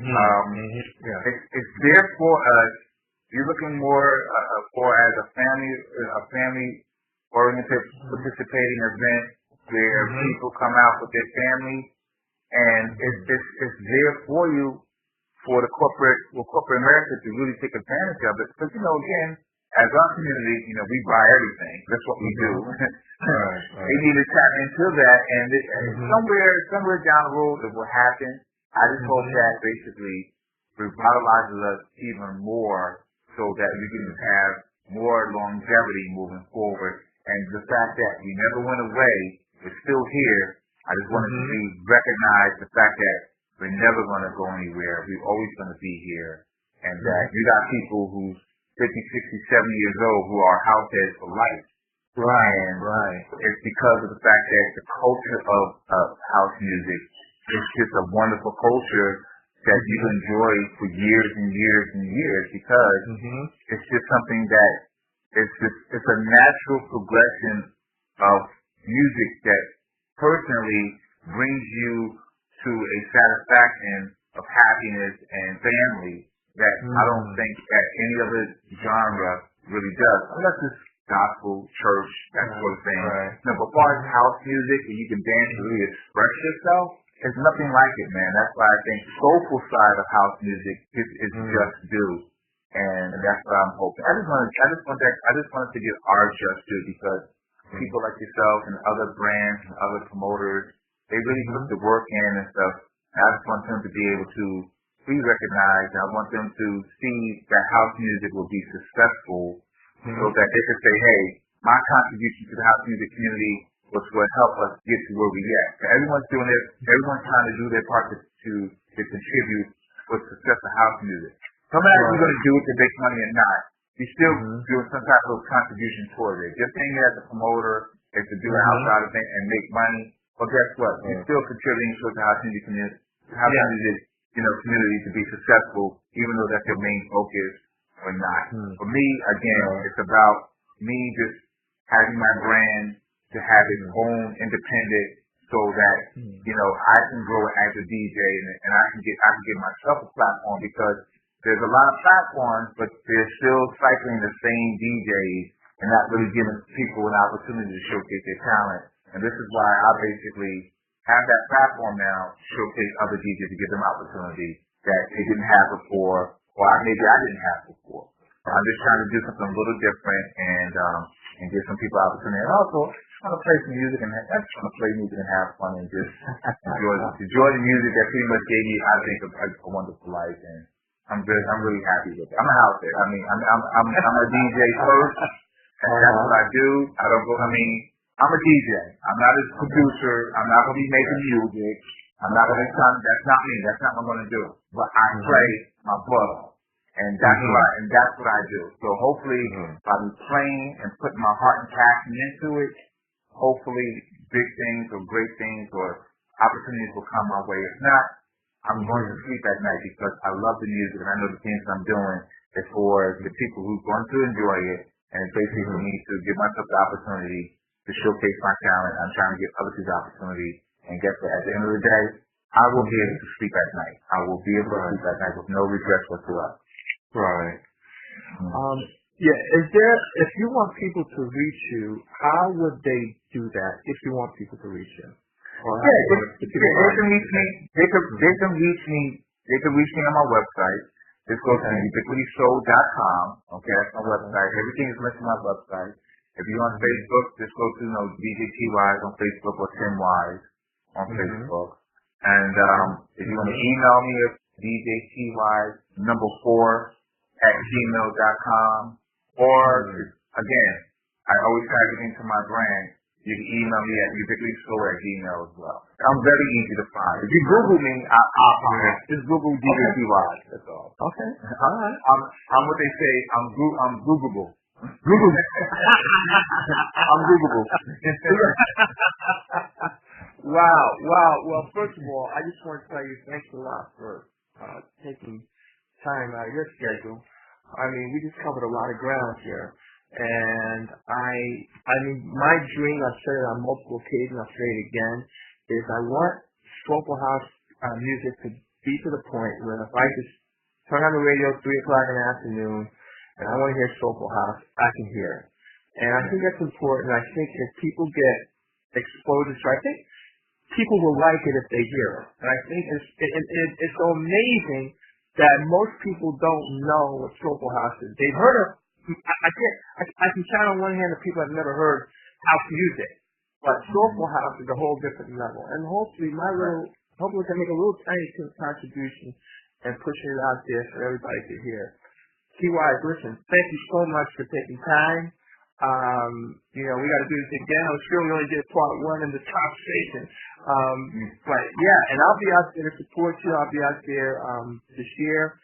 It's there for us. You're looking more for as a family-oriented participating event where people come out with their family, and it's there for you. For corporate America to really take advantage of it, because again, as our community, we buy everything. That's what we do. Right. They need to tap into that, and somewhere down the road it will happen. I just hope that basically revitalizes us even more, so that we can have more longevity moving forward. And the fact that we never went away, we're still here. I just wanted to recognize the fact that we're never going to go anywhere. We're always going to be here. And that you got people who's 50, 60, 70 years old who are house heads for life. Right. It's because of the fact that the culture of house music is just a wonderful culture that you enjoy for years and years and years, because it's just something that it's a natural progression of music that personally brings you to a satisfaction of happiness and family that I don't think that any other genre really does, unless it's gospel, church, that sort of thing. Right. But as far as house music, and you can dance and really express yourself, there's nothing like it, man. That's why I think the soulful side of house music is just due, and that's what I'm hoping. I just wanted to give our just due, because people like yourself and other brands and other promoters, they really put the work in and stuff. I just want them to be able to be recognized. I want them to see that house music will be successful, so that they can say, hey, my contribution to the house music community was what helped us get to where we at. So everyone's doing it. Everyone's trying to do their part to contribute for the success of house music. No matter if you're going to do it to make money or not, you're still doing some type of contribution towards it. Just being there as a promoter is to do an outside event and make money. Well, guess what? You're still contributing to the house music community, community to be successful, even though that's your main focus or not. For me, again, it's about me just having my brand to have its own independent, so that I can grow as a DJ and I can get myself a platform, because there's a lot of platforms, but they're still cycling the same DJs and not really giving people an opportunity to showcase their talent. And this is why I basically have that platform now to showcase other DJs, to give them opportunity that they didn't have before, or maybe I didn't have before. I'm just trying to do something a little different and give some people opportunity. And also, trying to play some music and have fun and just enjoy the music that pretty much gave me, I think, a wonderful life. And I'm really happy with it. I'm a house head. I mean, I'm a DJ first, and that's what I do. I'm a DJ. I'm not a producer. I'm not going to be making music. I'm not going to that's not me. That's not what I'm going to do. But I play my butt off. And that's what I do. So hopefully, by me playing and putting my heart and passion into it, hopefully big things or great things or opportunities will come my way. If not, I'm going to sleep at night, because I love the music and I know the things I'm doing is for the people who's going to enjoy it, and it's basically for me to give myself the opportunity to showcase my talent. I'm trying to give other people the opportunity, and guess what? At the end of the day, I will be able to sleep at night. I will be able to sleep at night with no regrets whatsoever. Right. Yeah, if you want people to reach you, how would they do that if you want people to reach you? Or how They can reach me. They can reach me. They can reach me on my website. Just go to ubiquityshow.com. Okay, that's my website. Everything is listed on my website. If you're on Facebook, just go to DJ T-Wise on Facebook or Tim Wise on Facebook. And if you want to email me at DJTY4@gmail.com, or again, I always try to get into my brand. You can email me at ubiquityshow@gmail as well. I'm very easy to find. If you Google me, I'll find it. Just Google DJ T-Wise. That's all. Okay. All right. I'm what they say. I'm Googleable. Google. I'm Googleable. Wow. Well, first of all, I just want to tell you thanks a lot for taking time out of your schedule. I mean, we just covered a lot of ground here. And I mean, my dream, I've said it on multiple occasions, I'll say it again, is I want Soulful House music to be to the point where if I just turn on the radio at 3 o'clock in the afternoon, and I want to hear Soulful House, I can hear it. And I think that's important. I think if people get exposure, so I think people will like it if they hear it. And I think it's so amazing that most people don't know what Soulful House is. They've heard of, I can count on one hand the people have never heard house music. But Soulful House is a whole different level. And hopefully hopefully we can make a little tiny contribution and pushing it out there for everybody to hear. T-Wise, listen, thank you so much for taking time. We got to do this again. I'm sure we only did part 1 in the conversation. But yeah, and I'll be out there to support you. I'll be out there this year.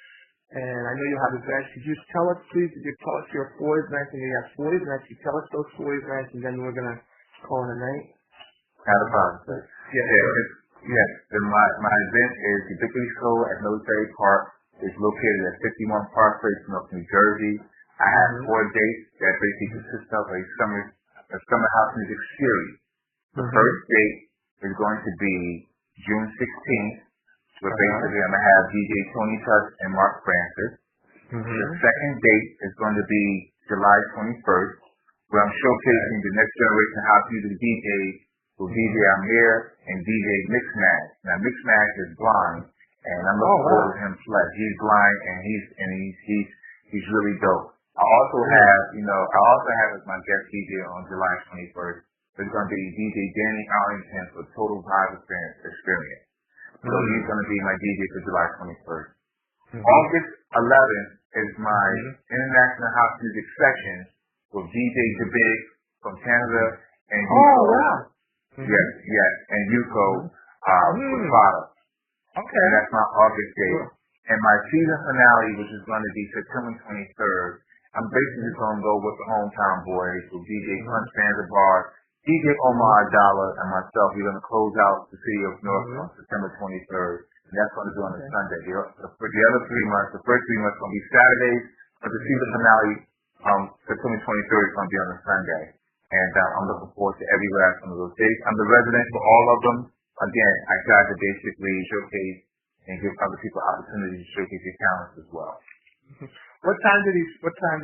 And I know you'll have events. Could you just tell us, please, if you tell us your 4 events, and you have 4 events, you tell us those 4 events, and then we're going to call it a night? Not a problem. Yes. My event is Ubiquity Show at Military Park. It's located at 51 Park Place, New Jersey. I have 4 dates that basically consist of a summer house music series. The first date is going to be June 16th, where basically I'm going to have DJ Tony Tusk and Mark Francis. The second date is going to be July 21st, where I'm showcasing the next generation house music DJs with DJ Amir and DJ Mixmash. Now Mixmash is blind, and I'm looking forward to him flex. He's blind and he's really dope. I also have as my guest DJ on July 21st. It's going to be DJ Danny Arlington for Total Vibe Experience. So he's going to be my DJ for July 21st. August 11th is my International House Music section with DJ DeBig from Canada and Yuko. Yes, and Yuko with Fada. Okay. And that's my August date. And my season finale, which is going to be September 23rd, I'm basically going to go with the hometown boys, with DJ Punch Zanzibar, DJ Omar Adala, and myself. We're going to close out the city of North on September 23rd. And that's going to be on a Sunday. For the other 3 months, the first 3 months going to be Saturdays, but the season finale, September 23rd, is going to be on a Sunday. And I'm looking forward to every last one of those days. I'm the resident for all of them. Again, I try to basically showcase and give other people opportunities to showcase their talents as well. What time do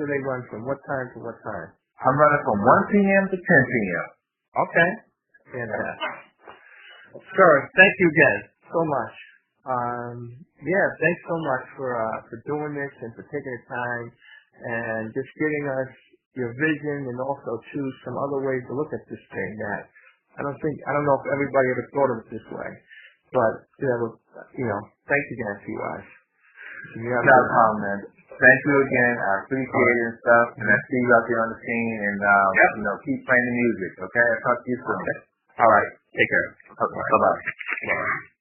they run from? What time to what time? I'm running from 1 p.m. to 10 p.m. Okay. Fantastic. Sir, thank you again so much. Thanks so much for doing this and for taking the time and just giving us your vision and also choose some other ways to look at this thing that I don't know if everybody ever thought of it this way. But thanks again, T-Wise. No problem, man. Thank you again. I appreciate it and stuff. And I see you out there on the scene and keep playing the music, okay? I'll talk to you soon. Okay. All right. Take care. Okay. Bye-bye.